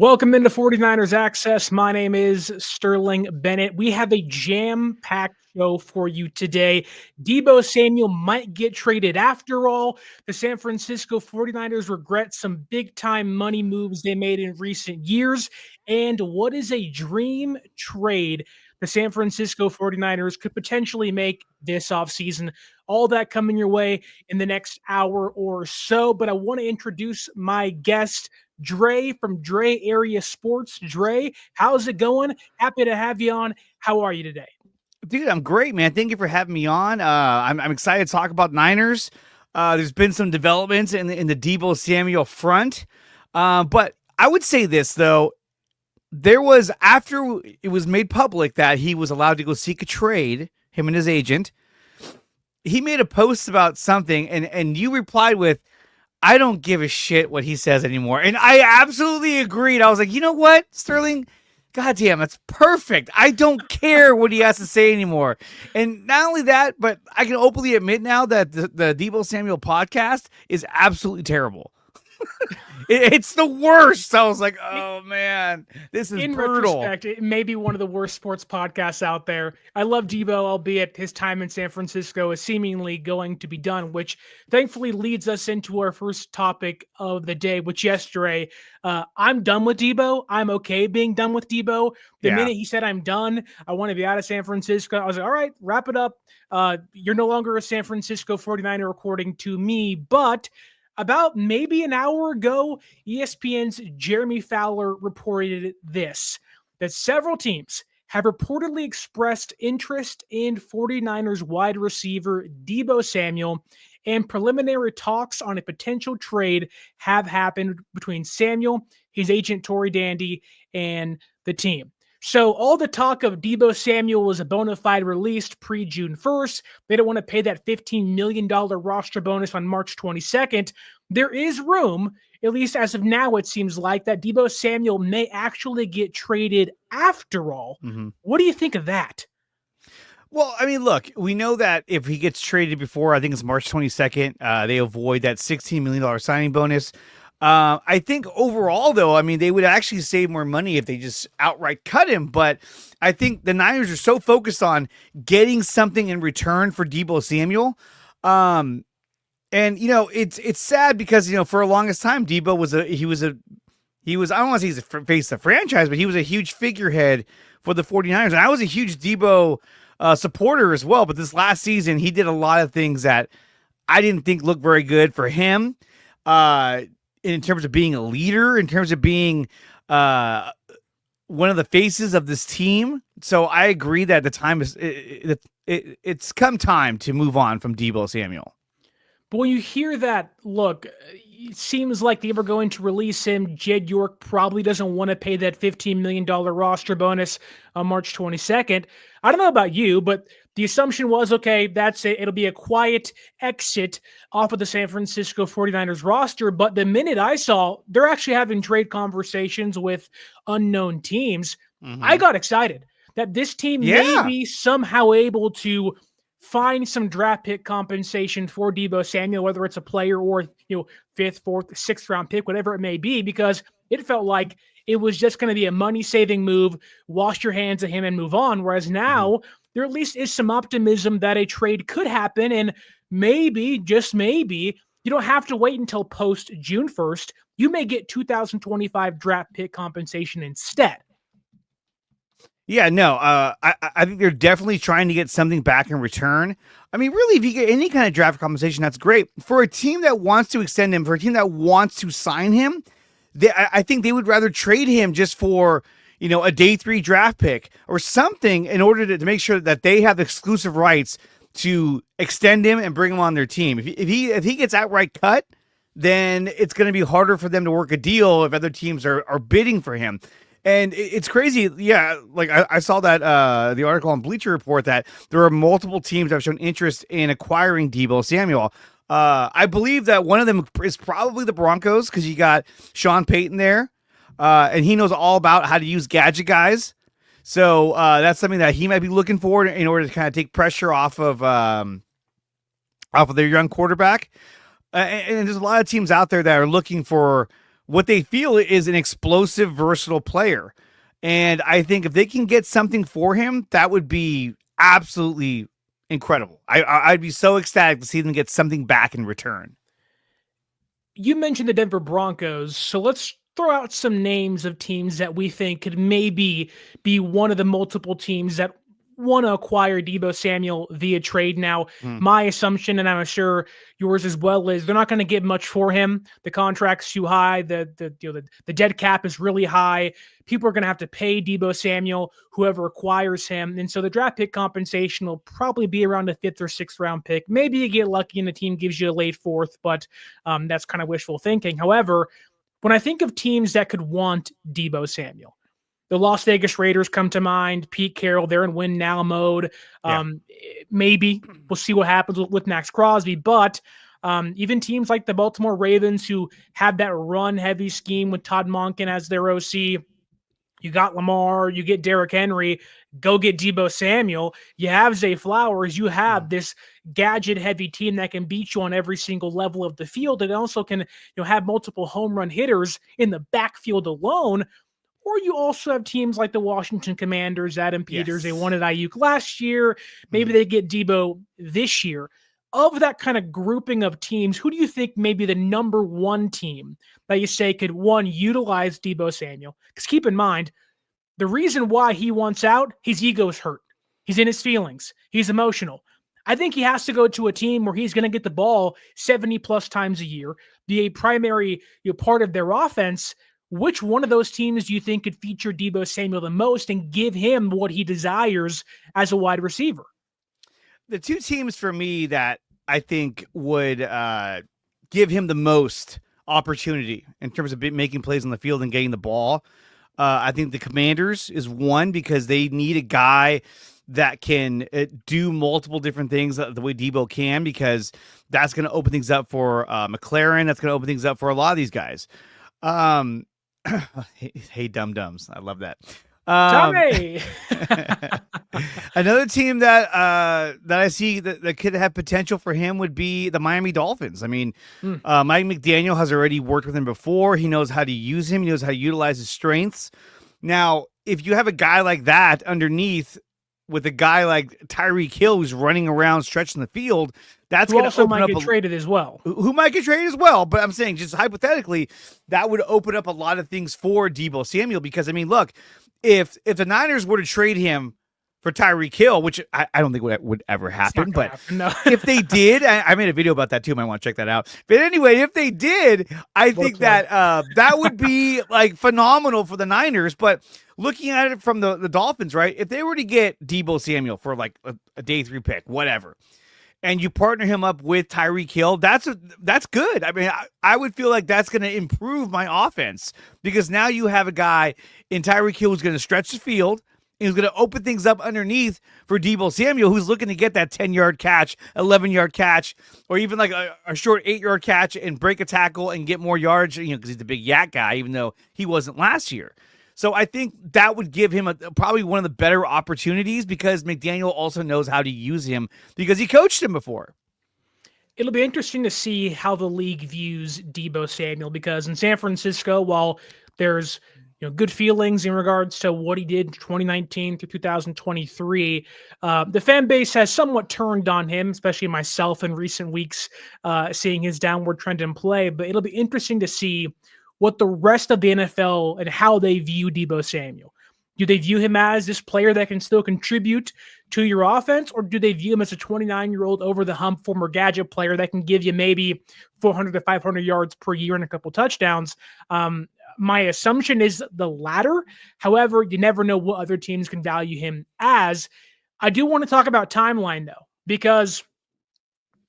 Welcome into 49ers Access. My name is Sterling Bennett. We have a jam-packed show for you today. Deebo Samuel might get traded after all. The San Francisco 49ers regret some big-time money moves they made in recent years. And what is a dream trade the San Francisco 49ers could potentially make this offseason? All that coming your way in the next hour or so. But I want to introduce my guest, Dre from DreAreaSports. Dre, how's it going? Happy to have you on. How are you today? Dude, I'm great, man. Thank you for having me on. I'm excited to talk about Niners. There's been some developments in the Deebo Samuel front. But I would say this, though. There was, after it was made public that he was allowed to go seek a trade, him and his agent, he made a post about something, and you replied with, I don't give a shit what he says anymore. And I absolutely agreed. I was like, you know what, Sterling? Goddamn, that's perfect. I don't care what he has to say anymore. And not only that, but I can openly admit now that the Deebo Samuel podcast is absolutely terrible. It's the worst. I was like, oh man, this is in brutal. retrospect, it may be one of the worst sports podcasts out there. I love Deebo, albeit his time in San Francisco is seemingly going to be done, which thankfully leads us into our first topic of the day, which yesterday, I'm done with Deebo. I'm okay being done with Deebo. The minute he said I'm done, I want to be out of San Francisco, I was like, all right, wrap it up. You're no longer a San Francisco 49er according to me, but about maybe an hour ago, ESPN's Jeremy Fowler reported this, that several teams have reportedly expressed interest in 49ers wide receiver Deebo Samuel, and preliminary talks on a potential trade have happened between Samuel, his agent Tory Dandy, and the team. So all the talk of Deebo Samuel was a bona fide released pre-June 1st. They don't want to pay that $15 million roster bonus on March 22nd. There is room, at least as of now, it seems like, that Deebo Samuel may actually get traded after all. Mm-hmm. What do you think of that? Well, I mean, look, we know that if he gets traded before, I think it's March 22nd, they avoid that $16 million signing bonus. I think overall, though, I mean, they would actually save more money if they just outright cut him. But I think the Niners are so focused on getting something in return for Deebo Samuel. And, you know, it's sad because, you know, for the longest time, Deebo was I don't want to say he's a face of the franchise, but he was a huge figurehead for the 49ers. And I was a huge Deebo supporter as well. But this last season, he did a lot of things that I didn't think looked very good for him. In terms of being a leader, in terms of being one of the faces of this team. So I agree that the time is it's come time to move on from Deebo Samuel. But when you hear that, look, it seems like they were going to release him. Jed York probably doesn't want to pay that $15 million roster bonus on March 22nd. I don't know about you, but the assumption was, okay, that's it. It'll be a quiet exit off of the San Francisco 49ers roster. But the minute I saw they're actually having trade conversations with unknown teams, I got excited that this team may be somehow able to find some draft pick compensation for Deebo Samuel, whether it's a player or, you know, 5th, 4th, 6th round pick, whatever it may be, because it felt like it was just going to be a money-saving move, wash your hands of him and move on. Whereas now there at least is some optimism that a trade could happen, and maybe, just maybe, you don't have to wait until post June 1st. You may get 2025 draft pick compensation instead. Yeah, no, I think they're definitely trying to get something back in return. I mean, really, if you get any kind of draft compensation, that's great. For a team that wants to extend him, for a team that wants to sign him, I think they would rather trade him just for, you know, a day 3 draft pick or something in order to make sure that they have exclusive rights to extend him and bring him on their team. If he gets outright cut, then it's going to be harder for them to work a deal if other teams are bidding for him. And it's crazy. Yeah, like I saw that the article on Bleacher Report that there are multiple teams that have shown interest in acquiring Deebo Samuel. I believe that one of them is probably the Broncos because you got Sean Payton there, and he knows all about how to use gadget guys. So that's something that he might be looking for in order to kind of take pressure off of their young quarterback. And there's a lot of teams out there that are looking for what they feel is an explosive, versatile player. And I think if they can get something for him, that would be absolutely incredible. I'd be so ecstatic to see them get something back in return. You mentioned the Denver Broncos, so let's throw out some names of teams that we think could maybe be one of the multiple teams that want to acquire Deebo Samuel via trade. Now, my assumption, and I'm sure yours as well, is they're not going to get much for him. The contract's too high. The dead cap is really high. People are going to have to pay Deebo Samuel, whoever acquires him. And so the draft pick compensation will probably be around a 5th or 6th round pick. Maybe you get lucky and the team gives you a late 4th, but that's kind of wishful thinking. However, when I think of teams that could want Deebo Samuel, the Las Vegas Raiders come to mind. Pete Carroll, they're in win now mode. Maybe we'll see what happens with Max Crosby, but even teams like the Baltimore Ravens, who have that run heavy scheme with Todd Monken as their OC. You got Lamar, you get Derrick Henry, go get Deebo Samuel. You have Zay Flowers. You have this gadget-heavy team that can beat you on every single level of the field, and also can have multiple home run hitters in the backfield alone. Or you also have teams like the Washington Commanders, Adam Peters. They wanted Aiyuk last year. Maybe they get Deebo this year. Of that kind of grouping of teams, who do you think maybe the number one team that you say could, one, utilize Deebo Samuel? Because keep in mind, the reason why he wants out, his ego's hurt. He's in his feelings. He's emotional. I think he has to go to a team where he's going to get the ball 70-plus times a year, be a primary part of their offense. Which one of those teams do you think could feature Deebo Samuel the most and give him what he desires as a wide receiver? The two teams for me that I think would give him the most opportunity in terms of making plays on the field and getting the ball, I think the Commanders is one, because they need a guy that can do multiple different things the way Deebo can, because that's going to open things up for McLaren. That's going to open things up for a lot of these guys. Hey, dum-dums. I love that. Tommy! Another team that I see that could have potential for him would be the Miami Dolphins. I mean, Mike McDaniel has already worked with him before. He knows how to use him. He knows how to utilize his strengths. Now, if you have a guy like that underneath with a guy like Tyreek Hill who's running around stretching the field, that's going to also open might up get traded as well. Who might get traded as well, but I'm saying just hypothetically, that would open up a lot of things for Deebo Samuel, because I mean, look, if the Niners were to trade him for Tyreek Hill, which I don't think would ever happen, but no. if they did, I made a video about that too. Might want to check that out. But anyway, if they did, I think that that would be like phenomenal for the Niners. But looking at it from the Dolphins, right? If they were to get Deebo Samuel for like a day 3 pick, whatever, and you partner him up with Tyreek Hill, that's good. I mean, I would feel like that's going to improve my offense, because now you have a guy in Tyreek Hill who's going to stretch the field. He's going to open things up underneath for Deebo Samuel, who's looking to get that 10-yard catch, 11-yard catch, or even like a short 8-yard catch and break a tackle and get more yards, because he's the big yak guy, even though he wasn't last year. So I think that would give him probably one of the better opportunities, because McDaniel also knows how to use him because he coached him before. It'll be interesting to see how the league views Deebo Samuel, because in San Francisco, while there's good feelings in regards to what he did in 2019 through 2023, the fan base has somewhat turned on him, especially myself in recent weeks, seeing his downward trend in play. But it'll be interesting to see what the rest of the NFL and how they view Deebo Samuel. Do they view him as this player that can still contribute to your offense, or do they view him as a 29-year-old over-the-hump former gadget player that can give you maybe 400 to 500 yards per year and a couple touchdowns? My assumption is the latter. However, you never know what other teams can value him as. I do want to talk about timeline, though, because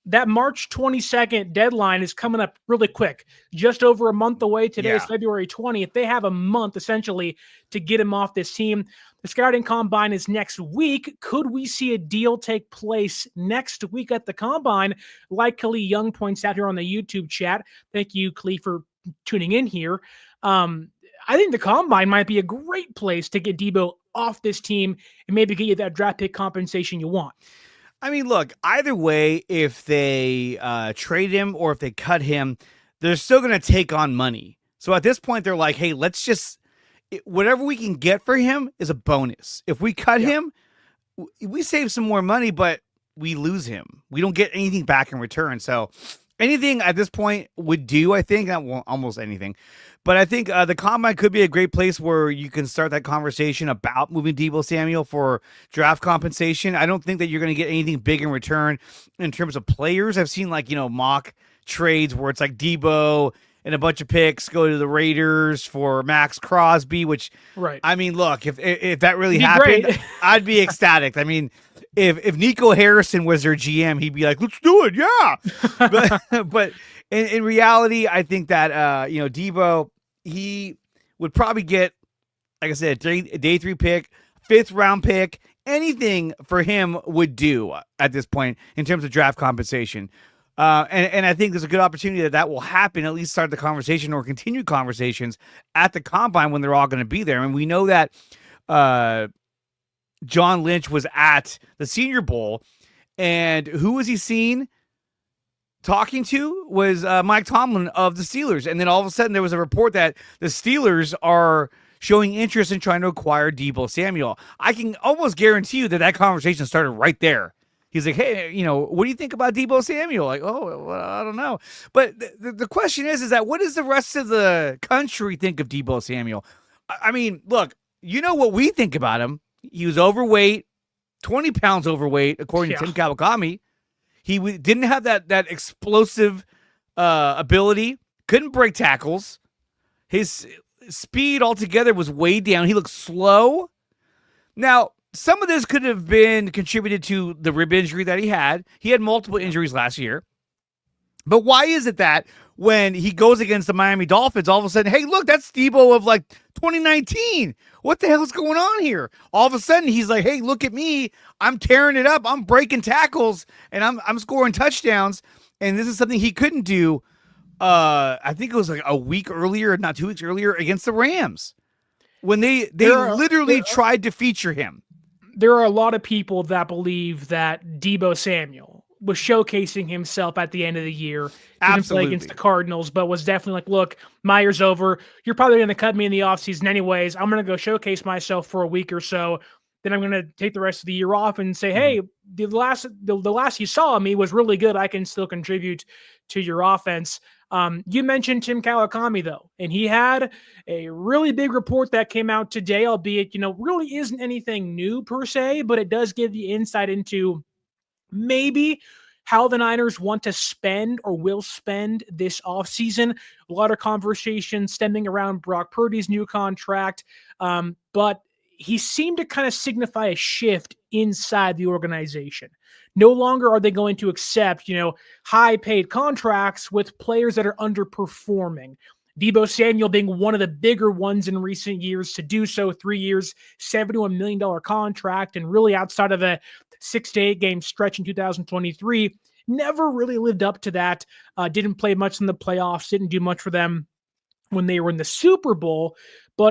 that March 22nd deadline is coming up really quick. Just over a month away. Today is February 20th. They have a month, essentially, to get him off this team. The scouting combine is next week. Could we see a deal take place next week at the combine? Like Khalil Young points out here on the YouTube chat. Thank you, Khalil, for tuning in here. I think the combine might be a great place to get Deebo off this team and maybe get you that draft pick compensation you want. I mean, look, either way, if they trade him or if they cut him, they're still going to take on money. So at this point, they're like, hey, let's just whatever we can get for him is a bonus. If we cut him, we save some more money, but we lose him. We don't get anything back in return. So anything at this point would do, I think. Almost anything. But I think the combine could be a great place where you can start that conversation about moving Deebo Samuel for draft compensation. I don't think that you're going to get anything big in return in terms of players. I've seen mock trades where it's like Deebo and a bunch of picks go to the Raiders for Max Crosby, which, right. I mean, look, if that really happened, I'd be ecstatic. I mean, if Nico Harrison was their GM, he'd be like, let's do it. Yeah. but in reality, I think that, Deebo, he would probably get, like I said, a day 3 pick, 5th round pick, anything for him would do at this point in terms of draft compensation. And I think there's a good opportunity that will happen, at least start the conversation or continue conversations at the combine when they're all going to be there. And we know that John Lynch was at the Senior Bowl, and who was he seen talking to was Mike Tomlin of the Steelers. And then all of a sudden there was a report that the Steelers are showing interest in trying to acquire Deebo Samuel. I can almost guarantee you that conversation started right there. He's like, hey, what do you think about Deebo Samuel? Like, oh, well, I don't know. But the question is that what does the rest of the country think of Deebo Samuel? I mean, look, you know what we think about him. He was overweight, 20 pounds overweight, according to Tim Kawakami. He didn't have that explosive ability, couldn't break tackles. His speed altogether was way down. He looked slow. Now, some of this could have been contributed to the rib injury that he had. He had multiple injuries last year. But why is it that when he goes against the Miami Dolphins, all of a sudden, hey, look, that's Deebo of 2019. What the hell's going on here? All of a sudden, he's like, hey, look at me. I'm tearing it up. I'm breaking tackles, and I'm scoring touchdowns. And this is something he couldn't do, I think it was like a week earlier, not 2 weeks earlier, against the Rams. When they literally tried to feature him. There are a lot of people that believe that Deebo Samuel was showcasing himself at the end of the year. Didn't play against the Cardinals, but was definitely like, look, my year's over. You're probably going to cut me in the offseason anyways. I'm going to go showcase myself for a week or so. Then I'm going to take the rest of the year off and say, hey, the last you saw of me was really good. I can still contribute to your offense. You mentioned Tim Kawakami, though, and he had a really big report that came out today, albeit, really isn't anything new per se, but it does give you insight into maybe how the Niners want to spend or will spend this offseason. A lot of conversation stemming around Brock Purdy's new contract, but he seemed to kind of signify a shift inside the organization. No longer are they going to accept, high-paid contracts with players that are underperforming. Deebo Samuel being one of the bigger ones in recent years to do so. 3 years, $71 million contract, and really outside of a 6 to 8 game stretch in 2023, never really lived up to that. Didn't play much in the playoffs, didn't do much for them when they were in the Super Bowl.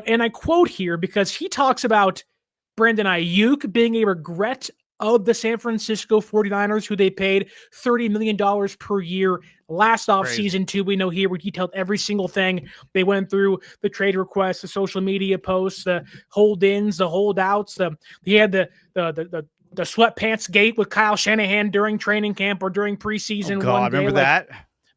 And I quote here because he talks about Branon Aiyuk being a regret of the San Francisco 49ers, who they paid $30 million per year last offseason too. We know here we detailed every single thing they went through, the trade requests, the social media posts, the hold-ins, the holdouts. He had the sweatpants gate with Kyle Shanahan during training camp or during preseason. Oh God, one day. Remember that?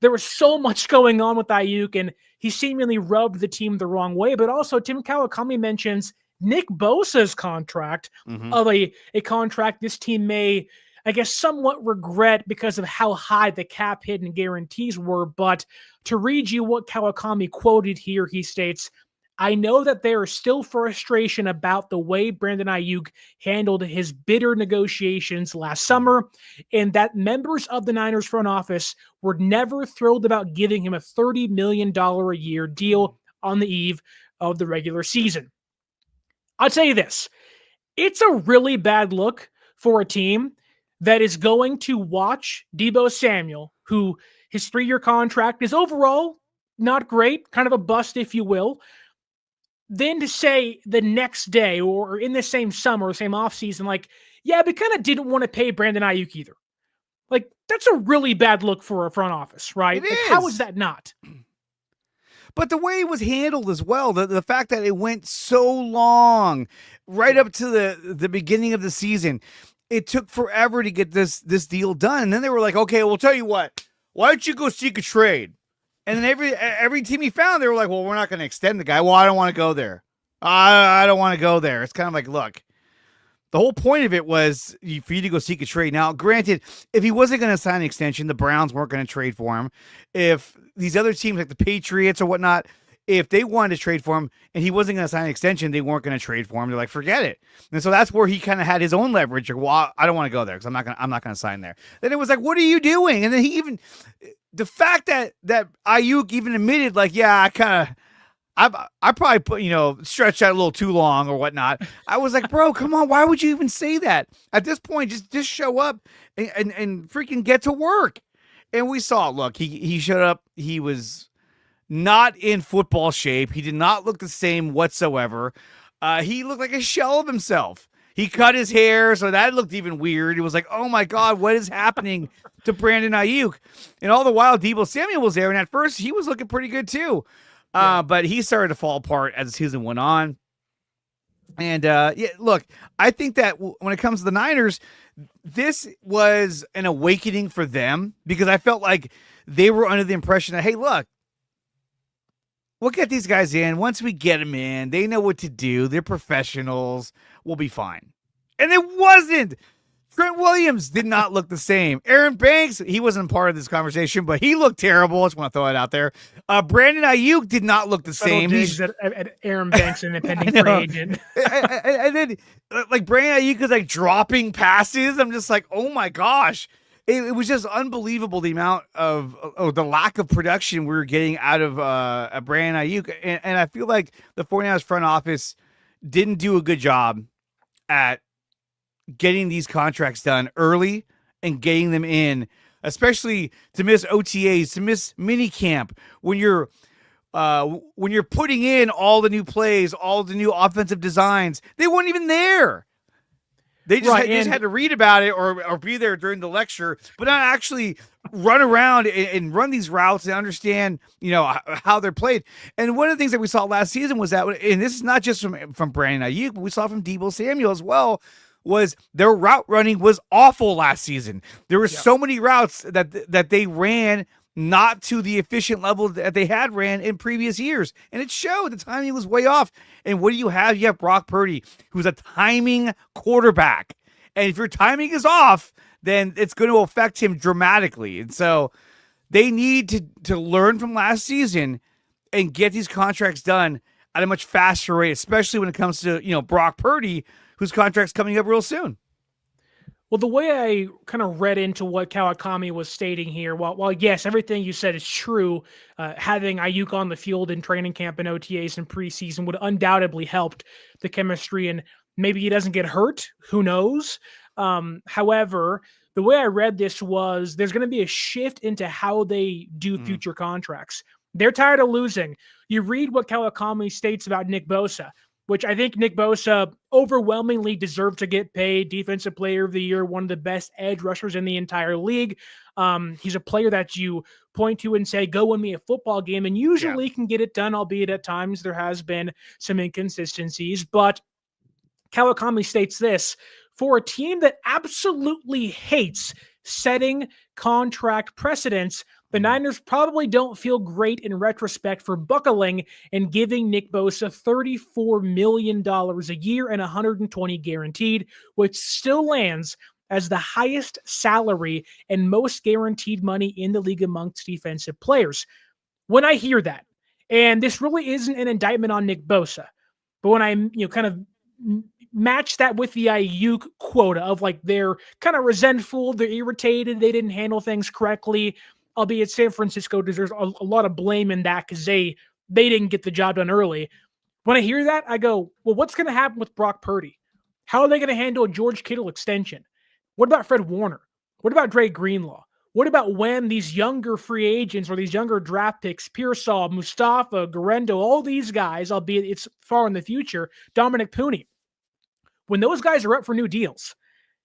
There was so much going on with Aiyuk, and he seemingly rubbed the team the wrong way. But also, Tim Kawakami mentions Nick Bosa's contract of a contract this team may, I guess, somewhat regret because of how high the cap hit and guarantees were. But to read you what Kawakami quoted here, he states, I know that there is still frustration about the way Branon Aiyuk handled his bitter negotiations last summer, and that members of the Niners front office were never thrilled about giving him a $30 million a year deal on the eve of the regular season. I'll tell you this, it's a really bad look for a team that is going to watch Deebo Samuel, who his 3-year contract is overall not great, kind of a bust, if you will. Then to say the next day or in the same summer, same offseason, we kind of didn't want to pay Branon Aiyuk either. That's a really bad look for a front office, right? How is that not? But the way it was handled as well, the fact that it went so long, right up to the beginning of the season, it took forever to get this deal done. And then they were like, okay, we'll tell you what, why don't you go seek a trade? And then every team he found, they were like, well, we're not going to extend the guy. Well, I don't want to go there. I don't want to go there. It's kind of like, look, the whole point of it was for you to go seek a trade. Now, granted, if he wasn't going to sign an extension, the Browns weren't going to trade for him. If these other teams like the Patriots or whatnot, if they wanted to trade for him and he wasn't going to sign an extension, they weren't going to trade for him. They're like, forget it. And so that's where he kind of had his own leverage. Like, well, I don't want to go there because I'm not going to sign there. Then it was like, what are you doing? And then the fact that Aiyuk even admitted, like, yeah, I probably put, stretched out a little too long or whatnot. I was like, bro, come on. Why would you even say that? At this point, just show up and freaking get to work. And we saw, look, he showed up. He was not in football shape. He did not look the same whatsoever. He looked like a shell of himself. He cut his hair, so that looked even weird. It was like, oh my God, what is happening to Branon Aiyuk? And all the while, Deebo Samuel was there, and at first he was looking pretty good too. But he started to fall apart as the season went on. And look, I think that when it comes to the Niners, this was an awakening for them because I felt like they were under the impression that, hey, look, we'll get these guys in. Once we get them in, they know what to do. They're professionals. We'll be fine. And it wasn't. Trent Williams did not look the same. Aaron Banks, he wasn't part of this conversation, but he looked terrible. I just want to throw it out there. Branon Aiyuk did not look the same. He's at Aaron Banks, an impending free agent. and then, like, Branon Aiyuk is, like, dropping passes. I'm just like, oh, my gosh. It was just unbelievable the amount of the lack of production we were getting out of Branon Aiyuk. And I feel like the 49ers front office didn't do a good job at getting these contracts done early and getting them in, especially to miss OTAs, to miss minicamp when you're putting in all the new plays, all the new offensive designs. They weren't even there. They just had to read about it or be there during the lecture, but not actually run around and run these routes and understand, how they're played. And one of the things that we saw last season was that, and this is not just from Branon Aiyuk, but we saw from Deebo Samuel as well, was their route running was awful last season. There were so many routes that they ran not to the efficient level that they had ran in previous years. And it showed. The timing was way off. And what do you have? You have Brock Purdy, who's a timing quarterback. And if your timing is off, then it's going to affect him dramatically. And so they need to learn from last season and get these contracts done at a much faster rate, especially when it comes to, Brock Purdy, whose contract's coming up real soon. Well, the way I kind of read into what Kawakami was stating here, while yes, everything you said is true, having Aiyuk on the field in training camp and OTAs and preseason would undoubtedly helped the chemistry, and maybe he doesn't get hurt. Who knows? However, the way I read this was there's going to be a shift into how they do future contracts. They're tired of losing. You read what Kawakami states about Nick Bosa, which I think Nick Bosa overwhelmingly deserved to get paid. Defensive Player of the Year, one of the best edge rushers in the entire league. He's a player that you point to and say, go win me a football game, and usually can get it done, albeit at times there has been some inconsistencies. But Kawakami states this: for a team that absolutely hates setting contract precedents, the Niners probably don't feel great in retrospect for buckling and giving Nick Bosa $34 million a year and $120 guaranteed, which still lands as the highest salary and most guaranteed money in the league amongst defensive players. When I hear that, and this really isn't an indictment on Nick Bosa, but when I kind of match that with the Aiyuk quota of like they're kind of resentful, they're irritated, they didn't handle things correctly, albeit San Francisco deserves a lot of blame in that because they didn't get the job done early. When I hear that, I go, well, what's going to happen with Brock Purdy? How are they going to handle a George Kittle extension? What about Fred Warner? What about Dre Greenlaw? What about when these younger free agents or these younger draft picks, Pearsall, Mustafa, Garendo, all these guys, albeit it's far in the future, Dominic Pooney, when those guys are up for new deals,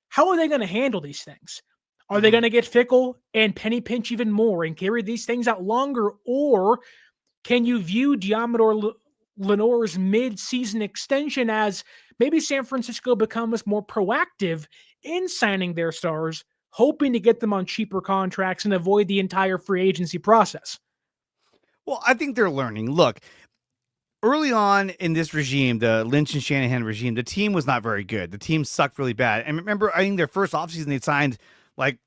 how are they going to handle these things? Are they going to get fickle and penny pinch even more and carry these things out longer? Or can you view Diamador Lenore's mid-season extension as maybe San Francisco becomes more proactive in signing their stars, hoping to get them on cheaper contracts and avoid the entire free agency process? Well, I think they're learning. Look, early on in this regime, the Lynch and Shanahan regime, the team was not very good. The team sucked really bad. And remember, I think their first offseason, they signed like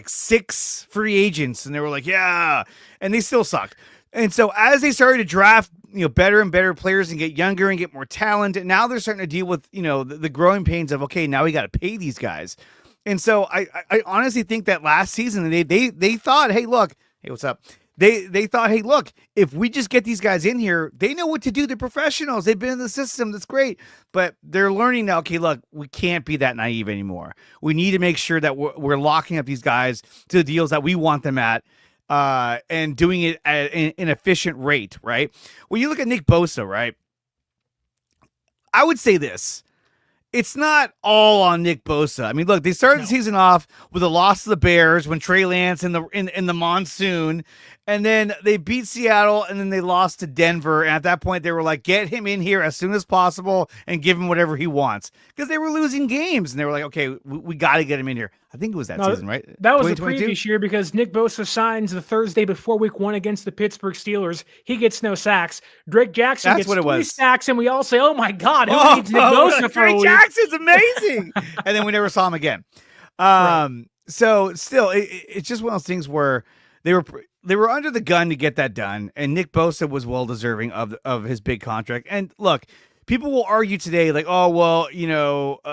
6 free agents, and they were like, yeah, and they still sucked. And so as they started to draft, better and better players and get younger and get more talent, and now they're starting to deal with, the growing pains of, okay, now we got to pay these guys. And so I honestly think that last season they thought, hey, look, hey, what's up? They thought, hey, look, if we just get these guys in here, they know what to do. They're professionals. They've been in the system. That's great. But they're learning now, okay, look, we can't be that naive anymore. We need to make sure that we're locking up these guys to the deals that we want them at, and doing it at an efficient rate, right? When you look at Nick Bosa, right, I would say this. It's not all on Nick Bosa. I mean, look, they started the season off with a loss to the Bears when Trey Lance in the monsoon, and then they beat Seattle, and then they lost to Denver. And at that point, they were like, get him in here as soon as possible and give him whatever he wants, because they were losing games, and they were like, okay, we got to get him in here. I think it was that season, right? That was the previous year, because Nick Bosa signs the Thursday before Week 1 against the Pittsburgh Steelers. He gets no sacks. Drake Jackson gets 3 sacks, and we all say, "Oh my God, who needs Nick Bosa for a week?" Drake Jackson's amazing, and then we never saw him again. Right. So still, it's just one of those things where they were under the gun to get that done, and Nick Bosa was well deserving of his big contract. And look, people will argue today, like, oh well,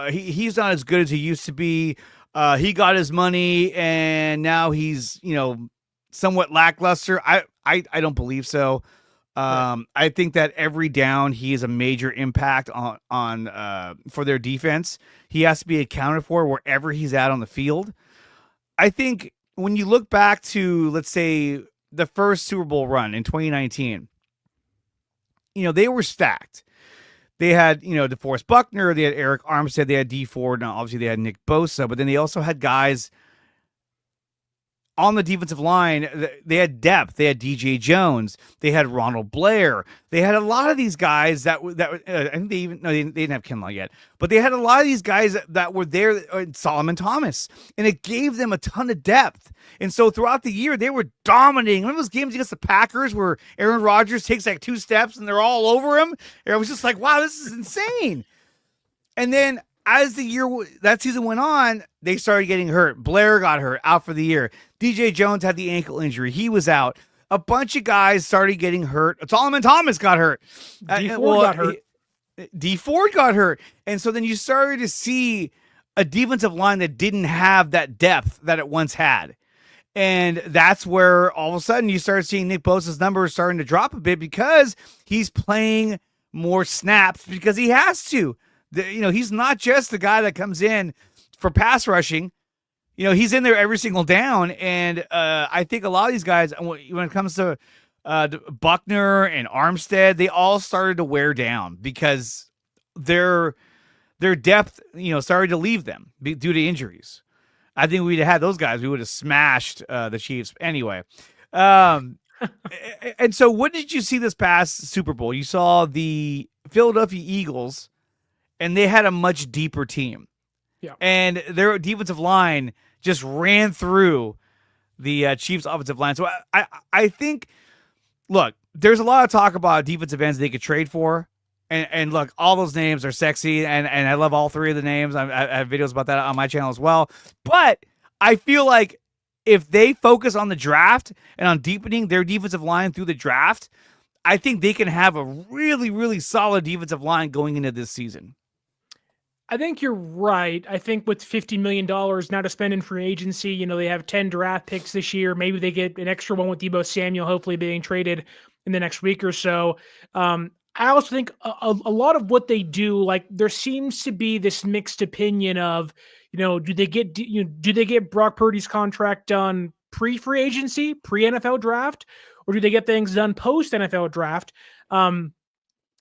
he's not as good as he used to be. He got his money, and now he's, somewhat lackluster. I don't believe so. Right. I think that every down he is a major impact on for their defense. He has to be accounted for wherever he's at on the field. I think when you look back to, let's say, the first Super Bowl run in 2019, they were stacked. They had, DeForest Buckner, they had Eric Armstead, they had Dee Ford, and obviously they had Nick Bosa, but then they also had guys on the defensive line. They had depth. They had DJ Jones. They had Ronald Blair. They had a lot of these guys I think they didn't have Kinlaw yet, but they had a lot of these guys that were there, Solomon Thomas, and it gave them a ton of depth. And so throughout the year, they were dominating. Remember those games against the Packers where Aaron Rodgers takes like 2 steps and they're all over him? And I was just like, wow, this is insane. And then as that season went on, they started getting hurt. Blair got hurt, out for the year. DJ Jones had the ankle injury. He was out. A bunch of guys started getting hurt. Solomon Thomas got hurt. Dee Ford got hurt. And so then you started to see a defensive line that didn't have that depth that it once had. And that's where all of a sudden you start seeing Nick Bosa's numbers starting to drop a bit, because he's playing more snaps because he has to. He's not just the guy that comes in for pass rushing. He's in there every single down. And I think a lot of these guys, when it comes to Buckner and Armstead, they all started to wear down because their depth, started to leave them due to injuries. I think we'd have had those guys, we would have smashed the Chiefs anyway. And so what did you see this past Super Bowl? You saw the Philadelphia Eagles, and they had a much deeper team. Yeah. And their defensive line just ran through the Chiefs' offensive line. So I think, look, there's a lot of talk about defensive ends they could trade for. And look, all those names are sexy, and I love all 3 of the names. I have videos about that on my channel as well. But I feel like if they focus on the draft and on deepening their defensive line through the draft, I think they can have a really, really solid defensive line going into this season. I think you're right. I think with $50 million now to spend in free agency, they have 10 draft picks this year. Maybe they get an extra one with Deebo Samuel, hopefully being traded in the next week or so. I also think a lot of what they do, like, there seems to be this mixed opinion of, do they get Brock Purdy's contract done pre-free agency, pre-NFL draft, or do they get things done post-NFL draft?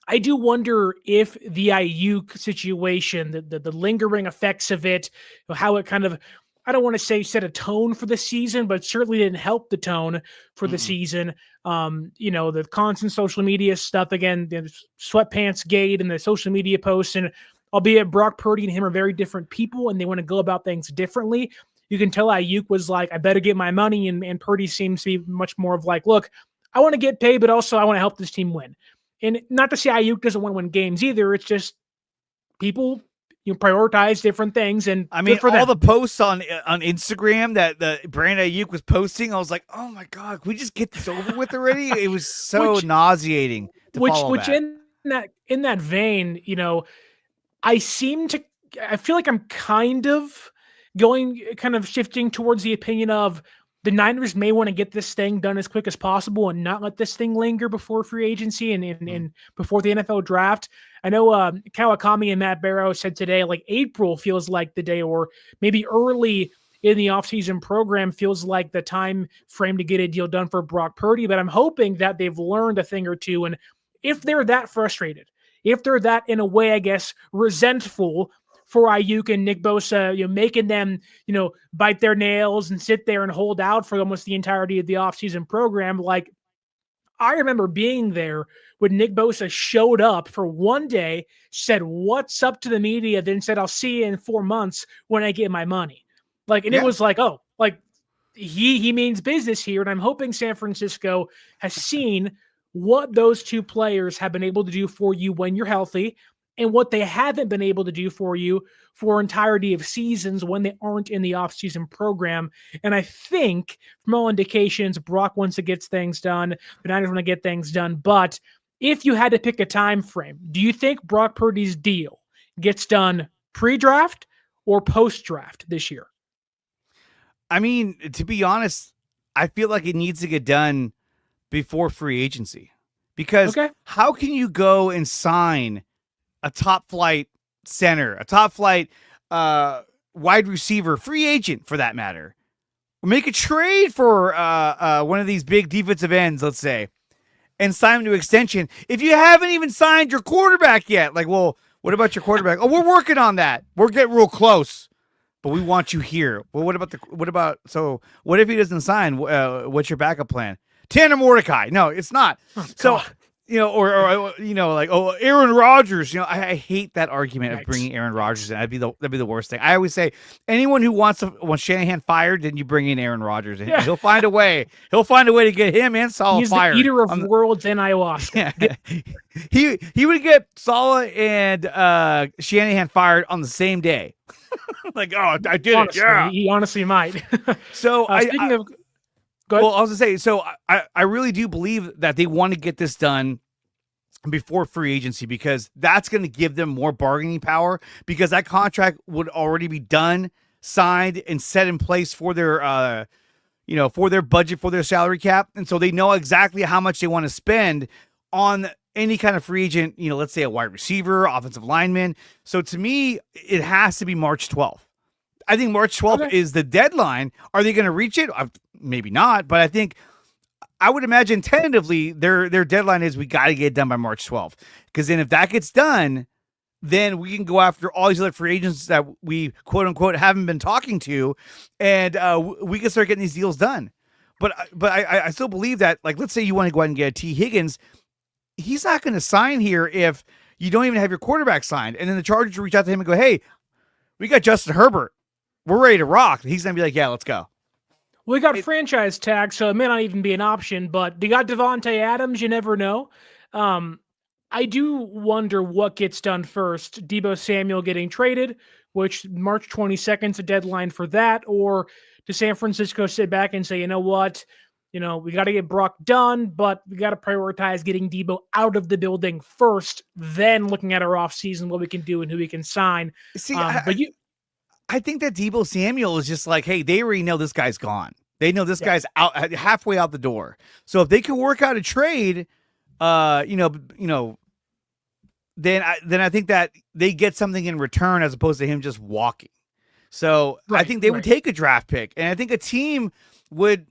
I do wonder if the Aiyuk situation, the lingering effects of it, how it kind of I don't want to say set a tone for the season, but certainly didn't help the tone for the season. The constant social media stuff, again, the sweatpants gate and the social media posts, and albeit Brock Purdy and him are very different people and they want to go about things differently. You can tell Aiyuk was like, I better get my money. And Purdy seems to be much more of like, look, I want to get paid, but also I want to help this team win. And not to say Aiyuk doesn't want to win games either. It's just people prioritize different things, and I mean, for all them. the posts on Instagram that the Branon Aiyuk was posting, I was like, oh my god, can we just get this over with already? It was so nauseating to follow that. In that vein, I feel like I'm kind of shifting towards the opinion of the Niners may want to get this thing done as quick as possible and not let this thing linger before free agency and before the NFL draft. I know Kawakami and Matt Barrow said today, like April feels like the day, or maybe early in the offseason program feels like the time frame to get a deal done for Brock Purdy. But I'm hoping that they've learned a thing or two. And if they're that frustrated, if they're that, in a way, I guess, resentful for Aiyuk and Nick Bosa, making them, bite their nails and sit there and hold out for almost the entirety of the offseason program. Like, I remember being there when Nick Bosa showed up for one day, said, "What's up?" to the media, then said, "I'll see you in 4 months when I get my money." It was like, oh, like he means business here. And I'm hoping San Francisco has seen what those two players have been able to do for you when you're healthy, and what they haven't been able to do for you for entirety of seasons when they aren't in the offseason program. And I think from all indications, Brock wants to get things done. The Niners want to get things done. But if you had to pick a time frame, do you think Brock Purdy's deal gets done pre-draft or post-draft this year? I mean, to be honest, I feel like it needs to get done before free agency. Because how can you go and sign a top flight center, a top flight wide receiver, free agent for that matter, or make a trade for one of these big defensive ends, let's say, and sign him to extension if you haven't even signed your quarterback yet? Like, well, what about your quarterback? Oh, we're working on that. We're getting real close, but we want you here. Well, what if he doesn't sign? What's your backup plan? Tanner Mordecai. No, it's not. Oh, so. Aaron Rodgers. I hate that argument of bringing Aaron Rodgers in. That'd be the worst thing. I always say anyone who wants Shanahan fired, then you bring in Aaron Rodgers, and he'll find a way. He'll find a way to get him and Saleh fired. He's the eater of worlds and ayahuasca. Yeah. He would get Saleh and Shanahan fired on the same day. Like, oh, I did honestly, it. Yeah, he honestly might. So speaking of. Well, I was going to say, so I really do believe that they want to get this done before free agency, because that's going to give them more bargaining power, because that contract would already be done, signed, and set in place for their, for their budget, for their salary cap. And so they know exactly how much they want to spend on any kind of free agent, let's say a wide receiver, offensive lineman. So to me, it has to be March 12th. I think March 12th is the deadline. Are they going to reach it? Maybe not, but I would imagine tentatively their deadline is we got to get it done by March 12th. Because then if that gets done, then we can go after all these other free agents that we quote unquote haven't been talking to, and we can start getting these deals done. But I still believe that, like, let's say you want to go ahead and get a T. Higgins, he's not going to sign here if you don't even have your quarterback signed. And then the Chargers reach out to him and go, hey, we got Justin Herbert. We're ready to rock. He's going to be like, yeah, let's go. We got franchise tag, so it may not even be an option, but you got Devontae Adams. You never know. I do wonder what gets done first. Deebo Samuel getting traded, which March 22nd is a deadline for that, or does San Francisco sit back and say, you know what? We got to get Brock done, but we got to prioritize getting Deebo out of the building first, then looking at our offseason, what we can do and who we can sign. See, I think that Deebo Samuel is just like, hey, they already know this guy's gone. They know this guy's out, halfway out the door. So if they can work out a trade, then I think that they get something in return as opposed to him just walking. So I think they would take a draft pick, and I think a team would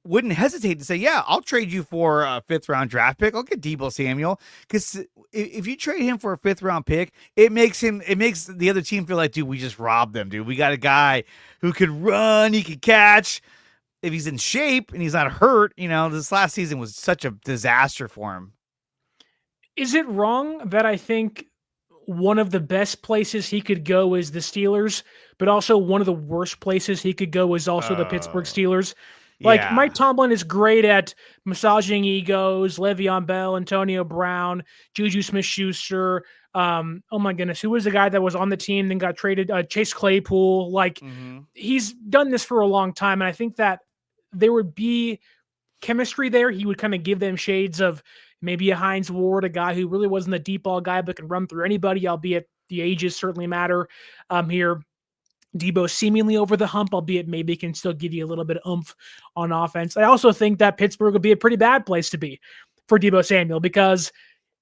wouldn't hesitate to say, yeah, I'll trade you for a 5th-round draft pick. I'll get Deebo Samuel, because if you trade him for a 5th-round pick, it makes the other team feel like, dude, we just robbed them, dude. We got a guy who could run, he could catch. If he's in shape and he's not hurt, this last season was such a disaster for him. Is it wrong that I think one of the best places he could go is the Steelers, but also one of the worst places he could go is also the Pittsburgh Steelers? Like, yeah. Mike Tomlin is great at massaging egos, Le'Veon Bell, Antonio Brown, Juju Smith-Schuster. Oh my goodness, who was the guy that was on the team then got traded? Chase Claypool. Like, he's done this for a long time, and I think that there would be chemistry there. He would kind of give them shades of maybe a Hines Ward, a guy who really wasn't a deep ball guy, but can run through anybody, albeit the ages certainly matter here. Deebo seemingly over the hump, albeit maybe can still give you a little bit of oomph on offense. I also think that Pittsburgh would be a pretty bad place to be for Deebo Samuel, because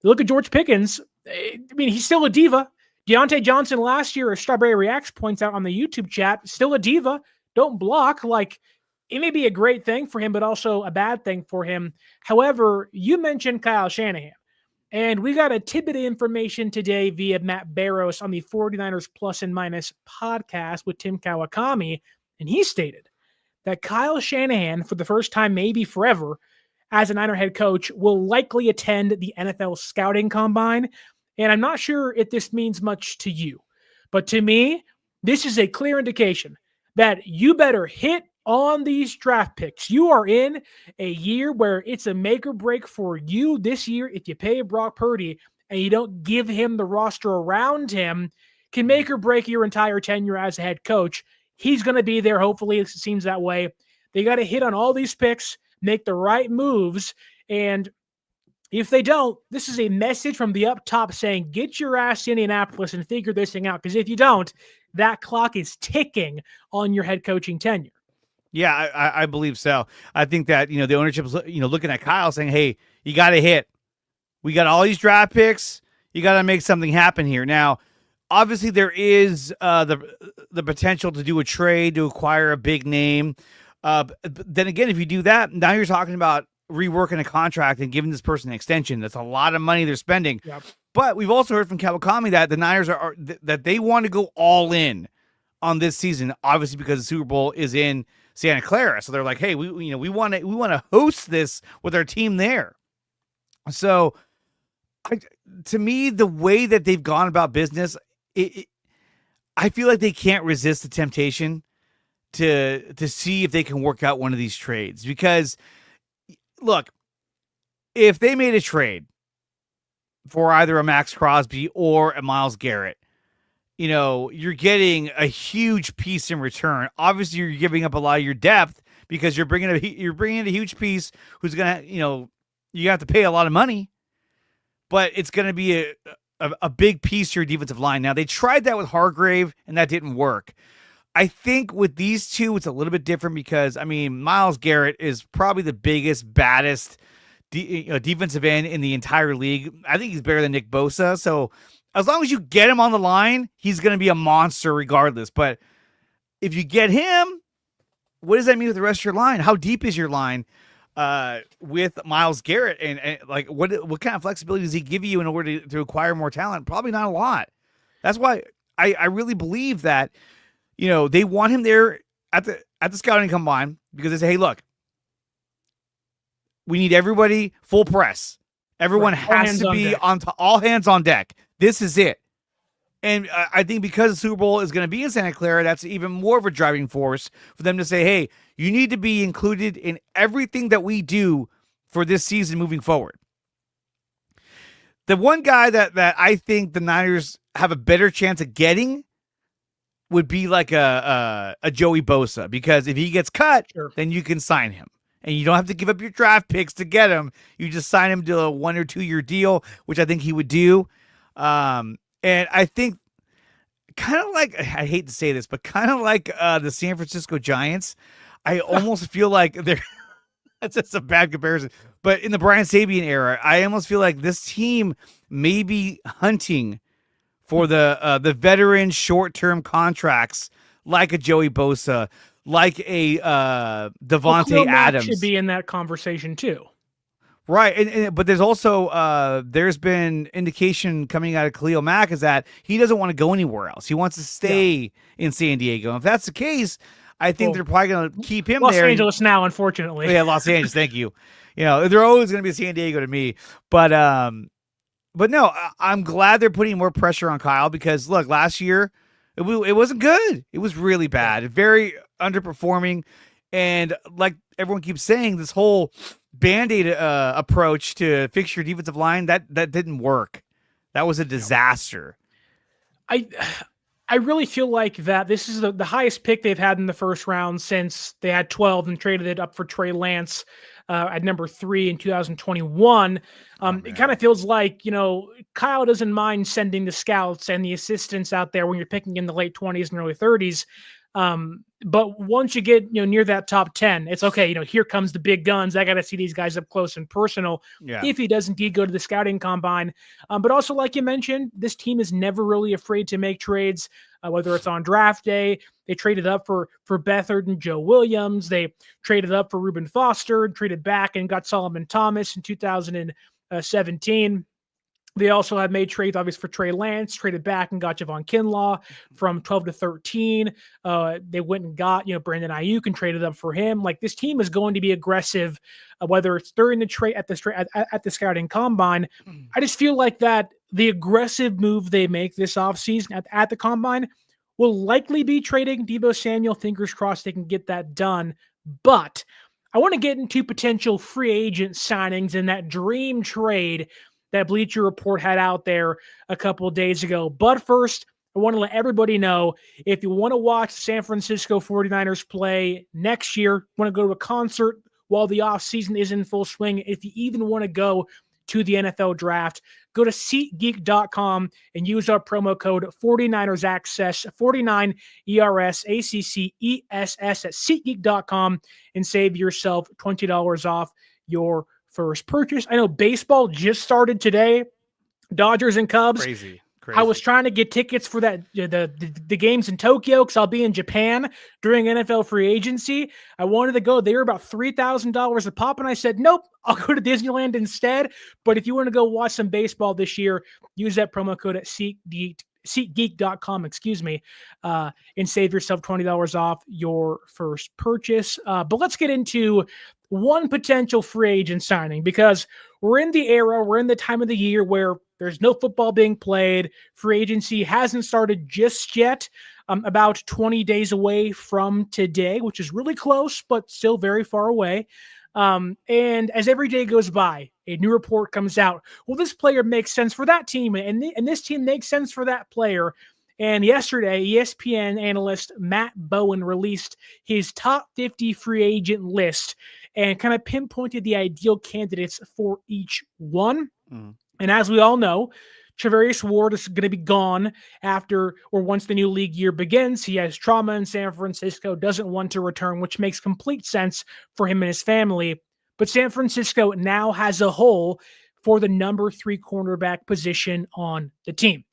look at George Pickens. I mean, he's still a diva. Deontay Johnson last year, as Strawberry Reacts points out on the YouTube chat, still a diva. Don't block. Like, it may be a great thing for him, but also a bad thing for him. However, you mentioned Kyle Shanahan, and we got a tidbit of information today via Matt Barrows on the 49ers Plus and Minus podcast with Tim Kawakami, and he stated that Kyle Shanahan, for the first time maybe forever, as a Niner head coach, will likely attend the NFL scouting combine. And I'm not sure if this means much to you, but to me, this is a clear indication that you better hit on these draft picks. You are in a year where it's a make or break for you this year. If you pay Brock Purdy and you don't give him the roster around him, can make or break your entire tenure as a head coach. He's going to be there. Hopefully, it seems that way. They got to hit on all these picks, make the right moves. And if they don't, this is a message from the up top saying, get your ass to Indianapolis and figure this thing out. Because if you don't, that clock is ticking on your head coaching tenure. Yeah, I believe so. I think that, the ownership is, looking at Kyle saying, hey, you got to hit. We got all these draft picks. You got to make something happen here. Now, obviously, there is the potential to do a trade, to acquire a big name. But then again, if you do that, now you're talking about reworking a contract and giving this person an extension. That's a lot of money they're spending. Yep. But we've also heard from Kawakami that the Niners are that they want to go all in on this season, obviously because the Super Bowl is in Santa Clara. So they're like, hey, we want to host this with our team there. So to me, the way that they've gone about business, I feel like they can't resist the temptation to see if they can work out one of these trades. Because look, if they made a trade for either a Max Crosby or a Myles Garrett, you're getting a huge piece in return. Obviously, you're giving up a lot of your depth because you're bringing in a huge piece who's gonna, you have to pay a lot of money, but it's gonna be a big piece to your defensive line. Now, they tried that with Hargrave and that didn't work. I think with these two, it's a little bit different because, Myles Garrett is probably the biggest, baddest defensive end in the entire league. I think he's better than Nick Bosa. So as long as you get him on the line, he's going to be a monster regardless. But if you get him, what does that mean with the rest of your line? How deep is your line with Myles Garrett? And like, what kind of flexibility does he give you in order to acquire more talent? Probably not a lot. That's why I really believe that, they want him there at the scouting combine because they say, hey, look, we need everybody full press. Everyone has to be on all hands on deck. This is it. And I think because the Super Bowl is going to be in Santa Clara, that's even more of a driving force for them to say, hey, you need to be included in everything that we do for this season moving forward. The one guy that I think the Niners have a better chance of getting would be like a Joey Bosa, because if he gets cut, then you can sign him. And you don't have to give up your draft picks to get him. You just sign him to a 1 or 2 year deal, which I think he would do. And I think kind of like, I hate to say this, but kind of like the San Francisco Giants, I almost feel like they're, that's just a bad comparison. But in the Brian Sabian era, I almost feel like this team may be hunting for the veteran short-term contracts like a Joey Bosa, like a Well, Devontae Khalil Mack should Adams. be in that conversation too. Right, but there's also there's been indication coming out of Khalil Mack is that he doesn't want to go anywhere else. He wants to stay in San Diego. And if that's the case, I think they're probably going to keep him Los there. Angeles now, unfortunately. Yeah, Los Angeles. Thank you. You know, they're always going to be San Diego to me. But no, I'm glad they're putting more pressure on Kyle because look, last year it wasn't good. It was really bad, very underperforming, and like everyone keeps saying, this whole Band-Aid approach to fix your defensive line that didn't work. That was a disaster. I really feel like that this is the highest pick they've had in the first round since they had 12 and traded it up for Trey Lance at number 3 in 2021. It kind of feels like, Kyle doesn't mind sending the scouts and the assistants out there when you're picking in the late 20s and early 30s. But once you get near that top 10, it's okay. Here comes the big guns. I got to see these guys up close and personal. Yeah. If he does indeed go to the scouting combine, but also like you mentioned, this team is never really afraid to make trades. Whether it's on draft day, they traded up for Beathard and Joe Williams. They traded up for Reuben Foster, traded back and got Solomon Thomas in 2017. They also had made trades, obviously, for Trey Lance, traded back and got Javon Kinlaw from 12 to 13. They went and got, Branon Aiyuk and traded up for him. Like, this team is going to be aggressive, whether it's during the trade at the scouting combine. I just feel like that the aggressive move they make this offseason at the combine will likely be trading Deebo Samuel. Fingers crossed they can get that done. But I want to get into potential free agent signings and that dream trade that Bleacher Report had out there a couple of days ago. But first, I want to let everybody know, if you want to watch the San Francisco 49ers play next year, want to go to a concert while the offseason is in full swing, if you even want to go to the NFL draft, go to SeatGeek.com and use our promo code 49ErsAccess, 49 ERSACCESS at SeatGeek.com and save yourself $20 off your first purchase. I know baseball just started today. Dodgers and Cubs. Crazy. I was trying to get tickets for that the games in Tokyo because I'll be in Japan during NFL free agency. I wanted to go. They were about $3,000 a pop, and I said, nope, I'll go to Disneyland instead. But if you want to go watch some baseball this year, use that promo code at SeatGeek.com, and save yourself $20 off your first purchase. But let's get into one potential free agent signing, because we're in the time of the year where there's no football being played. Free agency hasn't started just yet. About 20 days away from today, which is really close, but still very far away. And as every day goes by, a new report comes out. Well, this player makes sense for that team, and this team makes sense for that player. And yesterday, ESPN analyst Matt Bowen released his top 50 free agent list and kind of pinpointed the ideal candidates for each one. And as we all know, Charvarius Ward is going to be gone once the new league year begins. He has trauma in San Francisco, doesn't want to return, which makes complete sense for him and his family. But San Francisco now has a hole for the number 3 cornerback position on the team.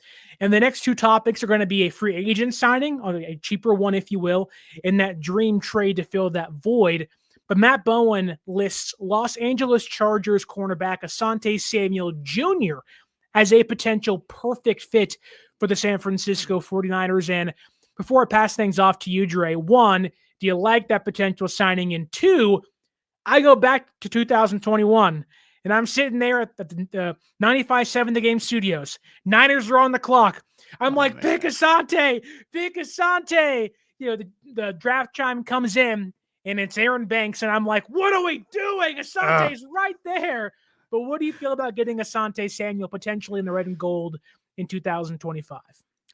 And the next two topics are going to be a free agent signing, or a cheaper one, if you will, and that dream trade to fill that void. But Matt Bowen lists Los Angeles Chargers cornerback Asante Samuel Jr. as a potential perfect fit for the San Francisco 49ers. And before I pass things off to you, Dre, 1, do you like that potential signing? And 2, I go back to 2021, and I'm sitting there at the 95.7 The Game studios. Niners are on the clock. I'm pick Asante, pick Asante. The draft chime comes in, and it's Aaron Banks, and I'm like, what are we doing? Asante's right there. But what do you feel about getting Asante Samuel potentially in the red and gold in 2025?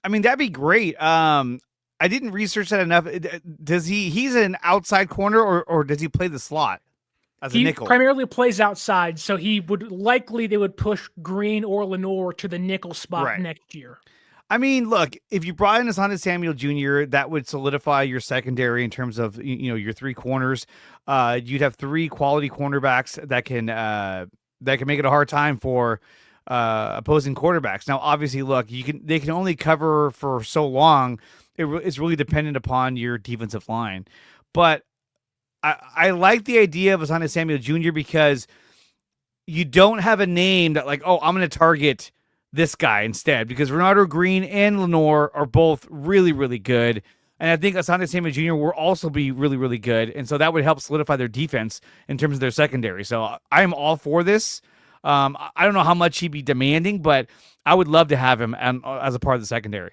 I mean, that'd be great. I didn't research that enough. He's an outside corner, or does he play the slot as a nickel? He primarily plays outside, so they would push Green or Lenore to the nickel spot next year. I mean, look, if you brought in Asante Samuel Jr., that would solidify your secondary in terms of, your 3 corners. You'd have 3 quality cornerbacks that can make it a hard time for opposing quarterbacks. Now, obviously, look, they can only cover for so long. It's really dependent upon your defensive line. but I like the idea of Asante Samuel Jr. because you don't have a name that like, oh, I'm going to target this guy instead, because Renardo Green and Lenore are both really, really good. And I think Asante Samuel Jr. will also be really, really good. And so that would help solidify their defense in terms of their secondary. So I'm all for this. I don't know how much he'd be demanding, but I would love to have him as a part of the secondary.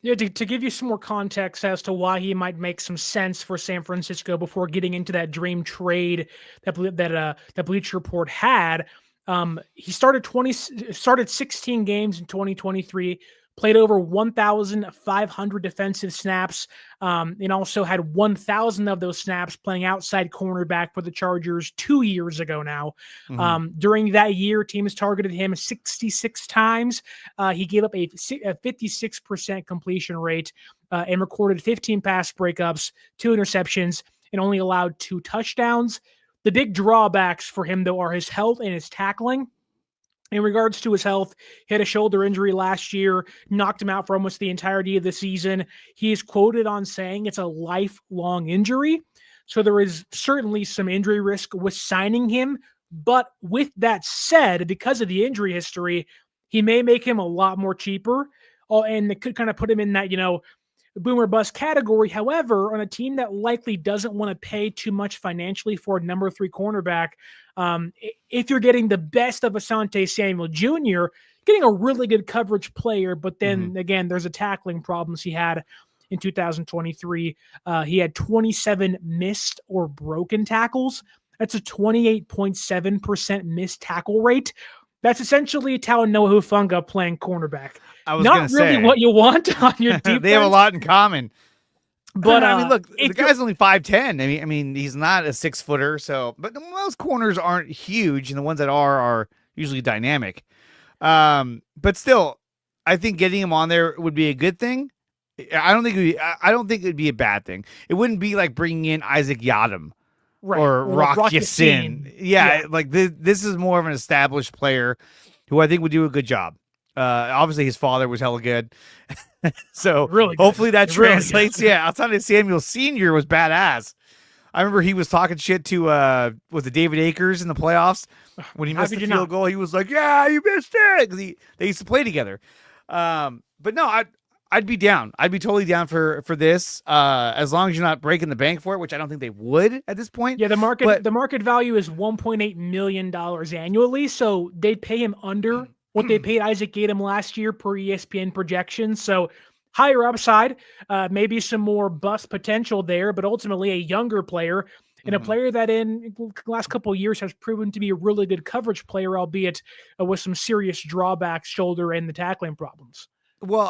Yeah, to give you some more context as to why he might make some sense for San Francisco before getting into that dream trade that Bleacher Report had, he started 16 games in 2023, played over 1,500 defensive snaps, and also had 1,000 of those snaps playing outside cornerback for the Chargers 2 years ago now. During that year, teams targeted him 66 times. He gave up a 56% completion rate and recorded 15 pass breakups, 2 interceptions, and only allowed 2 touchdowns. The big drawbacks for him, though, are his health and his tackling. In regards to his health, he had a shoulder injury last year, knocked him out for almost the entirety of the season. He is quoted on saying it's a lifelong injury. So there is certainly some injury risk with signing him. But with that said, because of the injury history, he may make him a lot more cheaper. And it could kind of put him in that, boomer bust category. However, on a team that likely doesn't want to pay too much financially for a number 3 cornerback, if you're getting the best of Asante Samuel Jr., getting a really good coverage player, but then again, there's a tackling problems he had in 2023. He had 27 missed or broken tackles. That's a 28.7% missed tackle rate. That's essentially Talanoa Hufanga playing cornerback. I was not really what you want on your defense. They have a lot in common. But I mean, look, the guy's only 5'10". I mean, he's not a 6-footer. So, but most corners aren't huge, and the ones that are usually dynamic. But still, I think getting him on there would be a good thing. I don't think it'd be a bad thing. It wouldn't be like bringing in Isaac Yadam. Right. Or Rock Yassin. Yeah, like this is more of an established player who I think would do a good job. Obviously, his father was hella good. So really hopefully that translates. Really Asante Samuel Sr. was badass. I remember he was talking shit to was it David Akers in the playoffs when he missed the field goal. He was like, "Yeah, you missed it," because they used to play together. But no, I'd be down. I'd be totally down for this, as long as you're not breaking the bank for it, which I don't think they would at this point. Yeah, the market value is $1.8 million annually, so they'd pay him under what they paid Isaac Yadam last year per ESPN projections. So higher upside, maybe some more bust potential there, but ultimately a younger player and a player that in the last couple of years has proven to be a really good coverage player, albeit with some serious drawbacks, shoulder and the tackling problems. Well,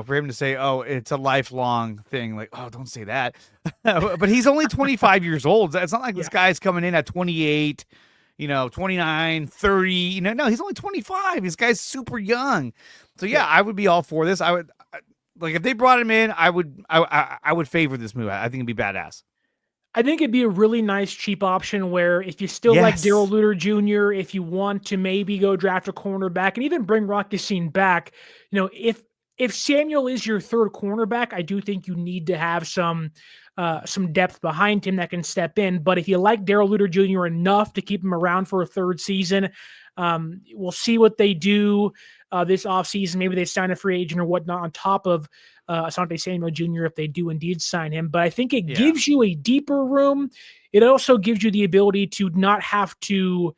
for him to say, "Oh, it's a lifelong thing," like, "Oh, don't say that." But he's only 25 years old. It's not like this guy's coming in at 28, 29, 30. No, he's only 25. This guy's super young. So I would be all for this. I would like if they brought him in. I would favor this move. I think it'd be badass. I think it'd be a really nice, cheap option where if you still like Daryl Luter Jr., if you want to maybe go draft a cornerback and even bring Rock Yassin back, if Samuel is your third cornerback, I do think you need to have some depth behind him that can step in. But if you like Daryl Luter Jr. enough to keep him around for a third season, we'll see what they do this offseason. Maybe they sign a free agent or whatnot on top of Asante Samuel Jr. if they do indeed sign him. But I think it gives you a deeper room. It also gives you the ability to not have to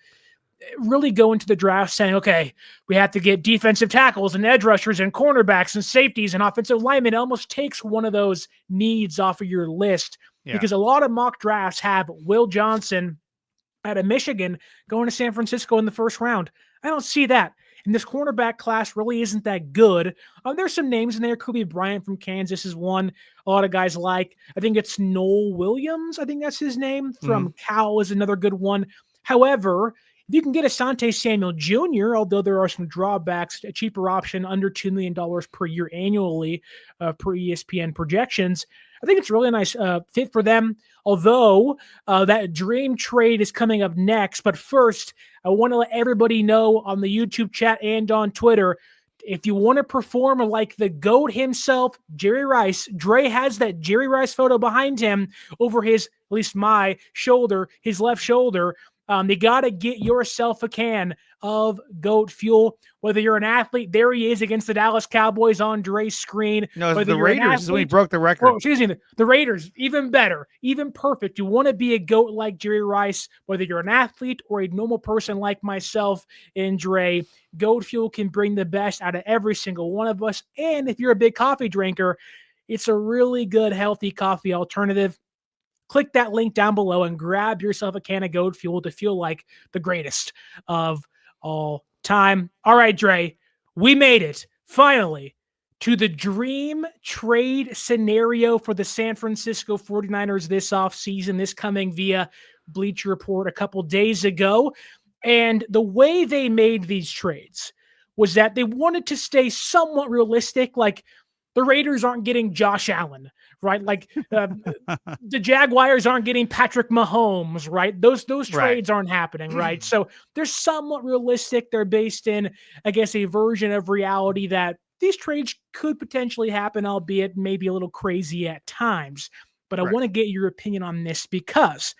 really go into the draft saying, okay, we have to get defensive tackles and edge rushers and cornerbacks and safeties and offensive linemen. It almost takes one of those needs off of your list because a lot of mock drafts have Will Johnson out of Michigan going to San Francisco in the first round. I don't see that. And this cornerback class really isn't that good. There's some names in there. Kobe Bryant from Kansas is one a lot of guys like. I think it's Noel Williams. I think that's his name. From Cal is another good one. However, if you can get Asante Samuel Jr., although there are some drawbacks, a cheaper option under $2 million per year annually per ESPN projections, I think it's really a nice fit for them. Although that dream trade is coming up next. But first, I want to let everybody know on the YouTube chat and on Twitter, If you want to perform like the GOAT himself, Jerry Rice, Dre has that Jerry Rice photo behind him over his, at least my shoulder, his left shoulder. You got to get yourself a can of GOAT Fuel. Whether you're an athlete, there he is against the Dallas Cowboys on Dre's screen. No, Whether the you're Raiders athlete, is when he broke the record. Oh, excuse me, the Raiders, even better, even perfect. You want to be a GOAT like Jerry Rice, whether you're an athlete or a normal person like myself and Dre, GOAT Fuel can bring the best out of every single one of us. And if you're a big coffee drinker, it's a really good, healthy coffee alternative. Click that link down below and grab yourself a can of GOAT Fuel to feel like the greatest of all time. All right, Dre, we made it, finally, to the dream trade scenario for the San Francisco 49ers this offseason, this coming via Bleacher Report a couple days ago. And the way they made these trades was that they wanted to stay somewhat realistic, like the Raiders aren't getting Josh Allen, right? Like the Jaguars aren't getting Patrick Mahomes, right? Those trades aren't happening, right? So they're somewhat realistic. They're based in, I guess, a version of reality that these trades could potentially happen, albeit maybe a little crazy at times. But I want to get your opinion on this because,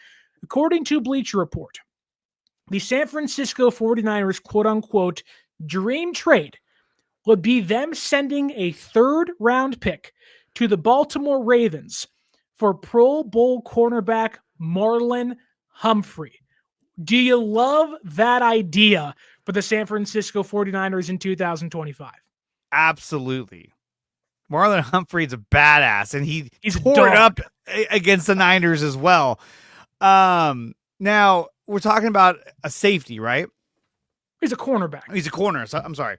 according to Bleacher Report, the San Francisco 49ers, quote-unquote, dream trade would be them sending a third-round pick to the Baltimore Ravens for Pro Bowl cornerback Marlon Humphrey. Do you love that idea for the San Francisco 49ers in 2025? Absolutely. Marlon Humphrey is a badass, and he's tore it up against the Niners as well. Now, we're talking about a safety, right? He's a cornerback. He's a corner. So, I'm sorry.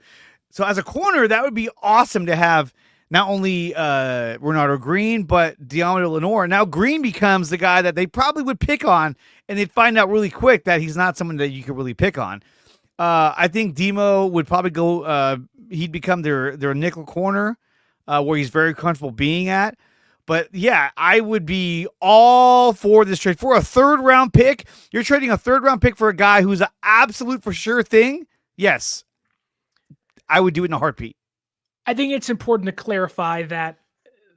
So as a corner, that would be awesome to have not only Renardo Green, but Deommodore Lenoir. Now Green becomes the guy that they probably would pick on, and they'd find out really quick that he's not someone that you could really pick on. I think Demo would probably go, he'd become their nickel corner, where he's very comfortable being at. But yeah, I would be all for this trade. For a third-round pick, you're trading a third-round pick for a guy who's an absolute for sure thing? Yes. I would do it in a heartbeat. I think it's important to clarify that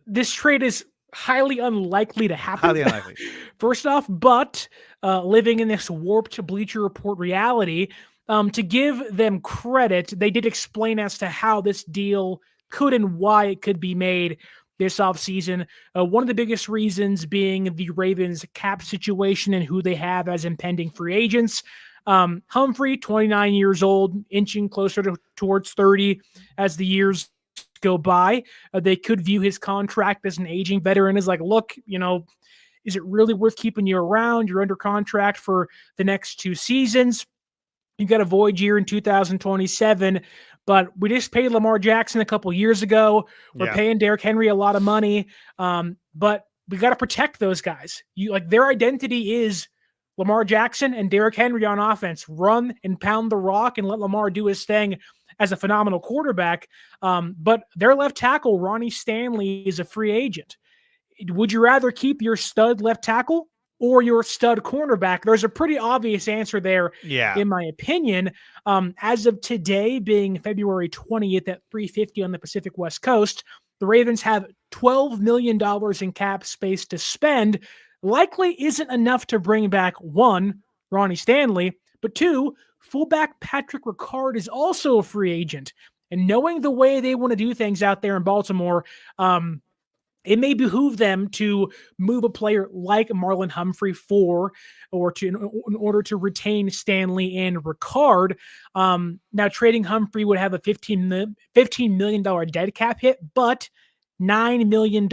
this trade is highly unlikely to happen. Highly unlikely. First off, but living in this warped Bleacher Report reality, to give them credit, they did explain as to how this deal could and why it could be made this offseason. One of the biggest reasons being the Ravens cap situation and who they have as impending free agents. Humphrey, 29 years old, inching closer towards 30 as the years go by. They could view his contract as an aging veteran as like, look, is it really worth keeping you around? You're under contract for the next 2 seasons. You got a void year in 2027, but we just paid Lamar Jackson a couple years ago. We're paying Derrick Henry a lot of money, but we got to protect those guys. Their identity is Lamar Jackson and Derrick Henry on offense. Run and pound the rock and let Lamar do his thing as a phenomenal quarterback. But their left tackle, Ronnie Stanley, is a free agent. Would you rather keep your stud left tackle or your stud cornerback? There's a pretty obvious answer there, in my opinion. As of today, being February 20th at 3:50 on the Pacific West Coast, the Ravens have $12 million in cap space to spend. Likely isn't enough to bring back, 1, Ronnie Stanley, but 2, fullback Patrick Ricard is also a free agent. And knowing the way they want to do things out there in Baltimore, it may behoove them to move a player like Marlon Humphrey in order to retain Stanley and Ricard. Now, trading Humphrey would have a $15 million dead cap hit, but $9 million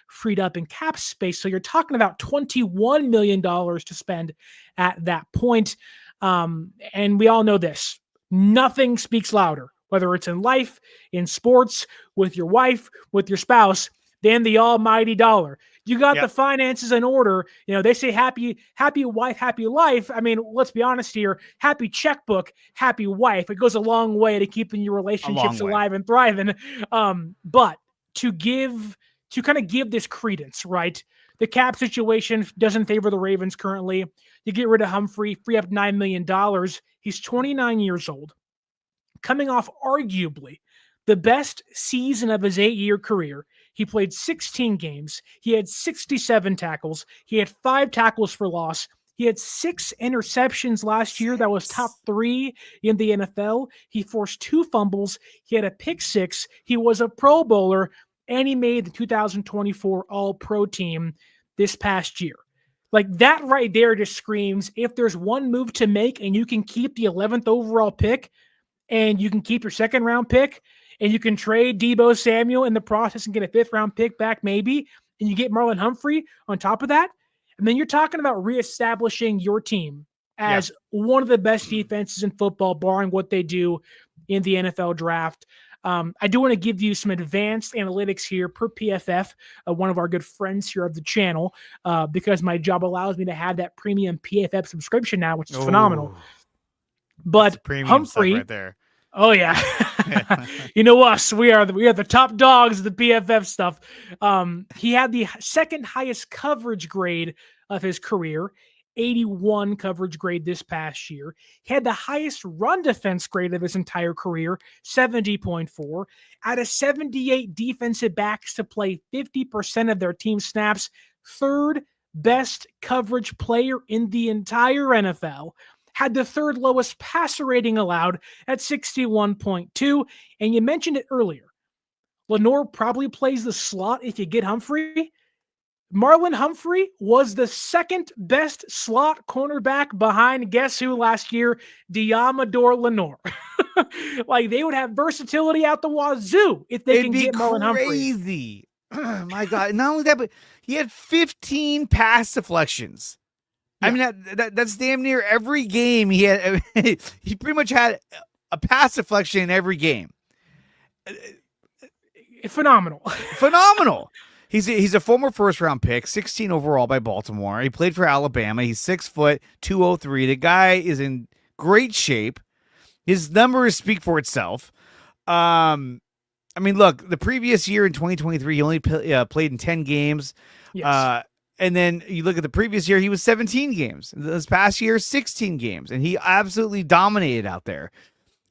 freed up in cap space. So you're talking about $21 million to spend at that point. And we all know this. Nothing speaks louder, whether it's in life, in sports, with your wife, with your spouse, than the almighty dollar. You got the finances in order. They say happy wife, happy life. I mean, let's be honest here. Happy checkbook, happy wife. It goes a long way to keeping your relationships alive and thriving. But to kind of give this credence, right? The cap situation doesn't favor the Ravens currently. You get rid of Humphrey, free up $9 million. He's 29 years old, coming off arguably the best season of his 8-year career. He played 16 games. He had 67 tackles. He had 5 tackles for loss. He had 6 interceptions last year. That was top 3 in the NFL. He forced 2 fumbles. He had a pick 6. He was a Pro Bowler, and he made the 2024 All-Pro team this past year. Like, that right there just screams, if there's one move to make and you can keep the 11th overall pick and you can keep your second round pick and you can trade Deebo Samuel in the process and get a 5th round pick back maybe, and you get Marlon Humphrey on top of that, and then you're talking about reestablishing your team as one of the best defenses in football, barring what they do in the NFL draft. I do want to give you some advanced analytics here per PFF, one of our good friends here of the channel, because my job allows me to have that premium PFF subscription now, which is phenomenal. But Humphrey, right there. Oh yeah, you know us. We are the top dogs of the PFF stuff. He had the second highest coverage grade of his career, 81 coverage grade this past year. He had the highest run defense grade of his entire career, 70.4. Out of 78 defensive backs to play 50% of their team snaps, third best coverage player in the entire NFL. Had the third lowest passer rating allowed at 61.2. And you mentioned it earlier. Lenoir probably plays the slot if you get Humphrey. Marlon Humphrey was the second best slot cornerback behind guess who last year? Diamador Lenoir. Like, they would have versatility out the wazoo if they can get Marlon Humphrey. Crazy. My God. Not only that, but he had 15 pass deflections. Yeah. I mean, that's damn near every game he had. He pretty much had a pass deflection in every game. Phenomenal. Phenomenal. He's a former first-round pick, 16 overall by Baltimore. He played for Alabama. He's 6 foot, 203. The guy is in great shape. His numbers speak for itself. I mean, look, the previous year in 2023, he only played in 10 games. Yes. And then you look at the previous year, he was 17 games. This past year, 16 games. And he absolutely dominated out there.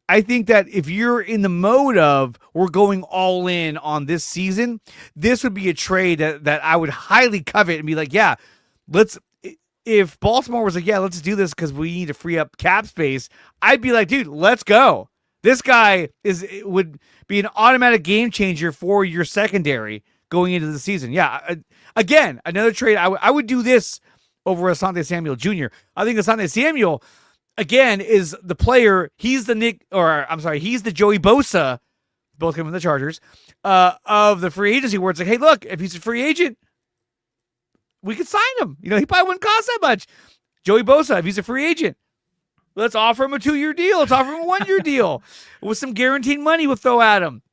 I think that if you're in the mode of we're going all in on this season, this would be a trade that I would highly covet and be like, yeah, if Baltimore was like, yeah, let's do this because we need to free up cap space, I'd be like, dude, let's go. This guy would be an automatic game changer for your secondary going into the season. Yeah, again, another trade. I would do this over Asante Samuel Jr. I think Asante Samuel, again, is the player. He's the he's the Joey Bosa, both came from the Chargers, of the free agency where it's like, hey, look, if he's a free agent, we could sign him. You know, he probably wouldn't cost that much. Joey Bosa, if he's a free agent, let's offer him a 2-year deal. Let's offer him a 1-year deal with some guaranteed money we'll throw at him.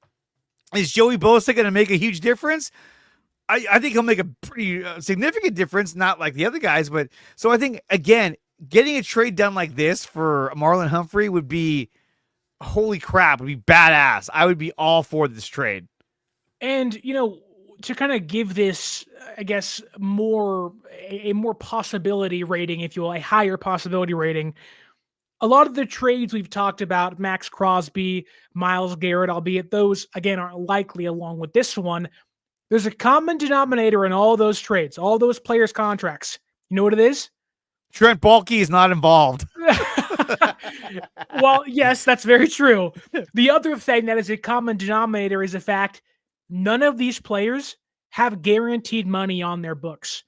Is Joey Bosa going to make a huge difference? I think he'll make a pretty significant difference, not like the other guys. But so I think, again, getting a trade done like this for Marlon Humphrey would be, holy crap, would be badass. I would be all for this trade. And, you know, to kind of give this, I guess, a more possibility rating, if you will, a higher possibility rating, a lot of the trades we've talked about, Max Crosby, Myles Garrett, albeit those, again, aren't likely along with this one, there's a common denominator in all those trades, all those players' contracts. You know what it is? Trent Baalke is not involved. Well, yes, that's very true. The other thing that is a common denominator is the fact none of these players have guaranteed money on their books.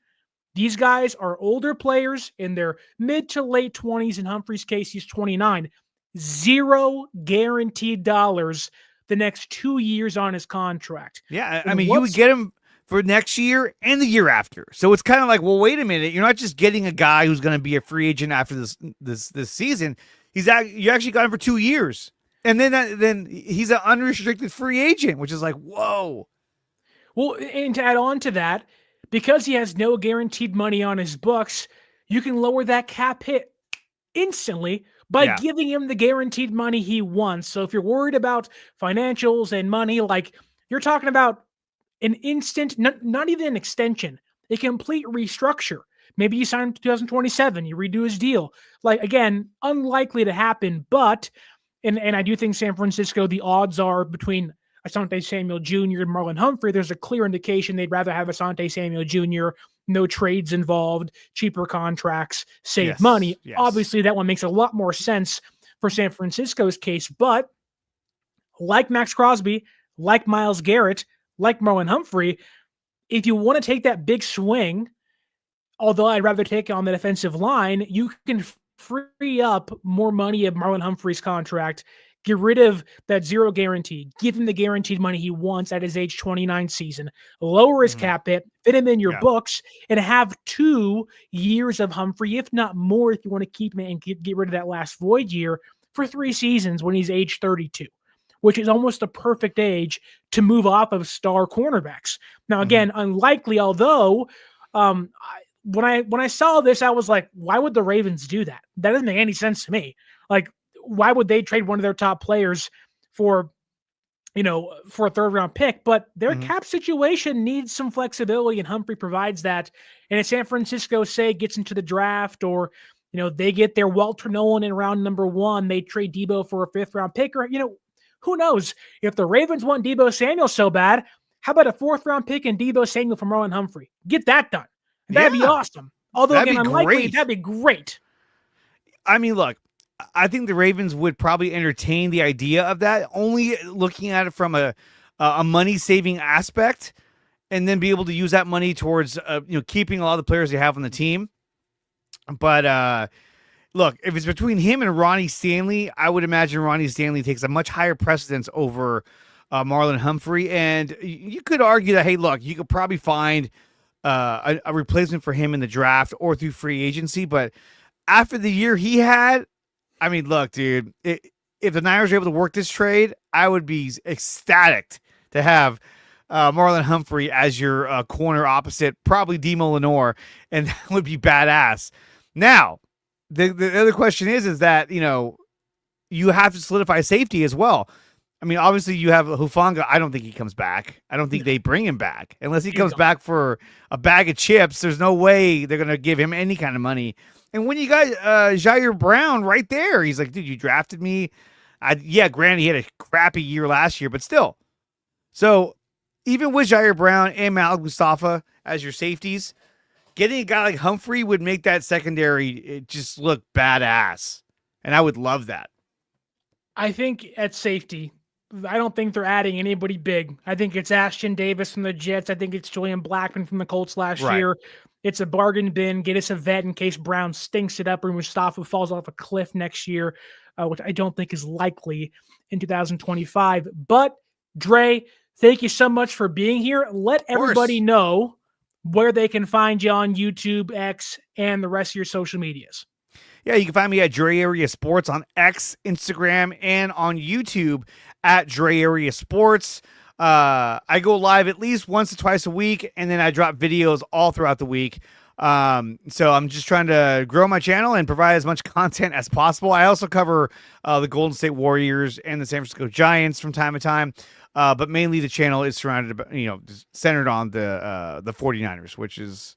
These guys are older players in their mid to late 20s. In Humphrey's case, he's 29. 0 guaranteed dollars the next 2 years on his contract. Yeah, I mean, you would get him for next year and the year after. So it's kind of like, well, wait a minute. You're not just getting a guy who's going to be a free agent after this season. You actually got him for 2 years. And then he's an unrestricted free agent, which is like, whoa. Well, and to add on to that, because he has no guaranteed money on his books, you can lower that cap hit instantly by giving him the guaranteed money he wants. So if you're worried about financials and money, like, you're talking about an instant, not even an extension, a complete restructure. Maybe you sign him to 2027, you redo his deal. Like, again, unlikely to happen, but, and I do think San Francisco, the odds are between Asante Samuel Jr. and Marlon Humphrey, there's a clear indication they'd rather have Asante Samuel Jr., no trades involved, cheaper contracts, save money. Yes. Obviously, that one makes a lot more sense for San Francisco's case, but like Max Crosby, like Myles Garrett, like Marlon Humphrey, if you want to take that big swing, although I'd rather take it on the defensive line, you can free up more money of Marlon Humphrey's contract, get rid of that zero guarantee, give him the guaranteed money he wants at his age 29 season, lower his cap hit, fit him in your books, and have 2 years of Humphrey, if not more, if you want to keep him and get rid of that last void year for 3 seasons when he's age 32, which is almost a perfect age to move off of star cornerbacks. Now, again, unlikely, although when I saw this, I was like, why would the Ravens do that? That doesn't make any sense to me. Like, why would they trade one of their top players for a 3rd round pick? But their cap situation needs some flexibility, and Humphrey provides that. And if San Francisco, say, gets into the draft, or they get their Walter Nolan in round number 1, they trade Deebo for a 5th round pick, or who knows? If the Ravens want Deebo Samuel so bad, how about a 4th round pick and Deebo Samuel from Marlon Humphrey? Get that done. That'd be awesome. Although, again, unlikely, that'd be great. I mean, look, I think the Ravens would probably entertain the idea of that, only looking at it from a money-saving aspect, and then be able to use that money towards keeping a lot of the players they have on the team. But look, if it's between him and Ronnie Stanley, I would imagine Ronnie Stanley takes a much higher precedence over Marlon Humphrey. And you could argue that, hey, look, you could probably find a replacement for him in the draft or through free agency. But after the year he had, I mean, look, dude, if the Niners are able to work this trade, I would be ecstatic to have Marlon Humphrey as your corner opposite, probably Demo Lenore, and that would be badass. Now, the other question is that, you have to solidify safety as well. I mean, obviously you have Hufanga. I don't think he comes back. I don't think they bring him back unless he comes back for a bag of chips. There's no way they're going to give him any kind of money. And when you got Jair Brown right there, he's like, dude, you drafted me. Granted, he had a crappy year last year, but still. So even with Jair Brown and Malik Mustafa as your safeties, getting a guy like Humphrey would make that secondary just look badass. And I would love that. I think at safety, I don't think they're adding anybody big. I think it's Ashton Davis from the Jets. I think it's Julian Blackman from the Colts last year. It's a bargain bin. Get us a vet in case Brown stinks it up or Mustafa falls off a cliff next year, which I don't think is likely in 2025. But, Dre, thank you so much for being here. Let everybody know where they can find you on YouTube, X, and the rest of your social medias. Yeah, you can find me at DreAreaSports on X, Instagram, and on YouTube at DreAreaSports. I go live at least once or twice a week, and then I drop videos all throughout the week. So I'm just trying to grow my channel and provide as much content as possible. I also cover the Golden State Warriors and the San Francisco Giants from time to time. But mainly the channel is centered on the 49ers, which is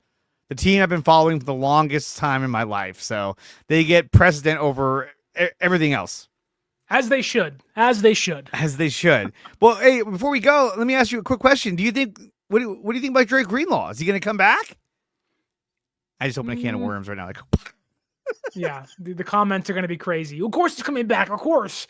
the team I've been following for the longest time in my life. So they get precedent over everything else. As they should. Well, hey, before we go, let me ask you a quick question. What do you think about Drake Greenlaw? Is he going to come back? I just opened a can of worms right now. Like, yeah, the comments are going to be crazy. Of course he's coming back. Of course.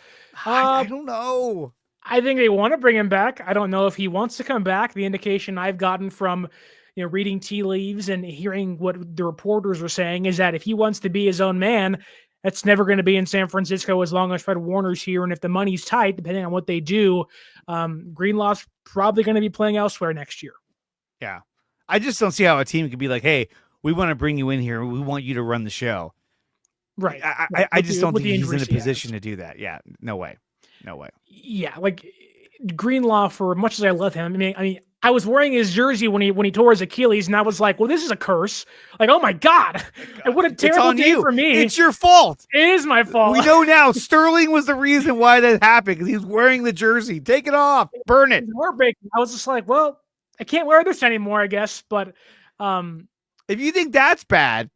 I don't know. I think they want to bring him back. I don't know if he wants to come back. The indication I've gotten from reading tea leaves and hearing what the reporters are saying is that if he wants to be his own man, that's never going to be in San Francisco as long as Fred Warner's here. And if the money's tight, depending on what they do, Greenlaw's probably going to be playing elsewhere next year. Yeah. I just don't see how a team could be like, hey, we want to bring you in here. We want you to run the show. Right. I just don't think he's in a position to do that. Yeah. No way. Yeah. Like Greenlaw, for much as I love him, I mean, I was wearing his jersey when he tore his Achilles, and I was like, well, this is a curse. Like, oh my God. What a terrible day for me. It's your fault. It is my fault. We know now Sterling was the reason why that happened, because he was wearing the jersey. Take it off. Burn it. Heartbreaking. I was just like, well, I can't wear this anymore, I guess. But if you think that's bad,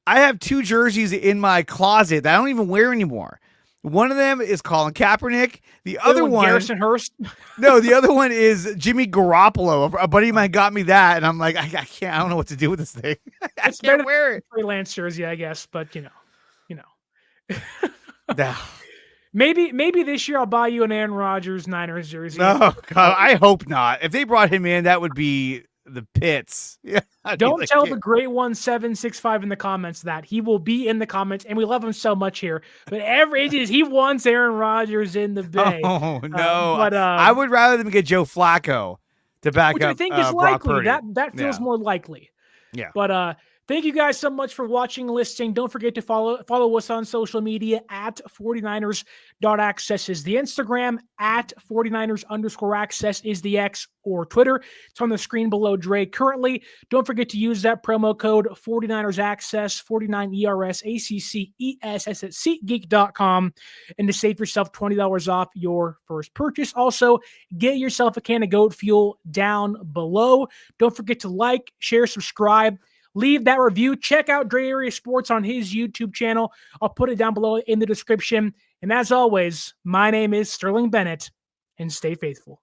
I have 2 jerseys in my closet that I don't even wear anymore. One of them is Colin Kaepernick. The other one, Garrison Hurst. no, the other one is Jimmy Garoppolo. A buddy of mine got me that, and I'm like, I can't. I don't know what to do with this thing. I can't wear it. Freelance jersey, I guess, but you know. No. Maybe this year I'll buy you an Aaron Rodgers Niners jersey. Oh God, I hope not. If they brought him in, that would be the pits. Yeah. Don't tell the great 1765 in the comments that he will be in the comments, and we love him so much here. But he wants Aaron Rodgers in the Bay. Oh no! But I would rather them get Joe Flacco to back which up. I think is Brock likely. Purdy. That feels more likely. Yeah. But thank you guys so much for watching and listening. Don't forget to follow us on social media at 49ers.access is the Instagram, at 49ers_access is the X or Twitter. It's on the screen below Dre currently. Don't forget to use that promo code 49ersaccess, 49ERSACCESS at SeatGeek.com and to save yourself $20 off your first purchase. Also, get yourself a can of goat fuel down below. Don't forget to like, share, subscribe. Leave that review. Check out DreAreaSports on his YouTube channel. I'll put it down below in the description. And as always, my name is Sterling Bennett, and stay faithful.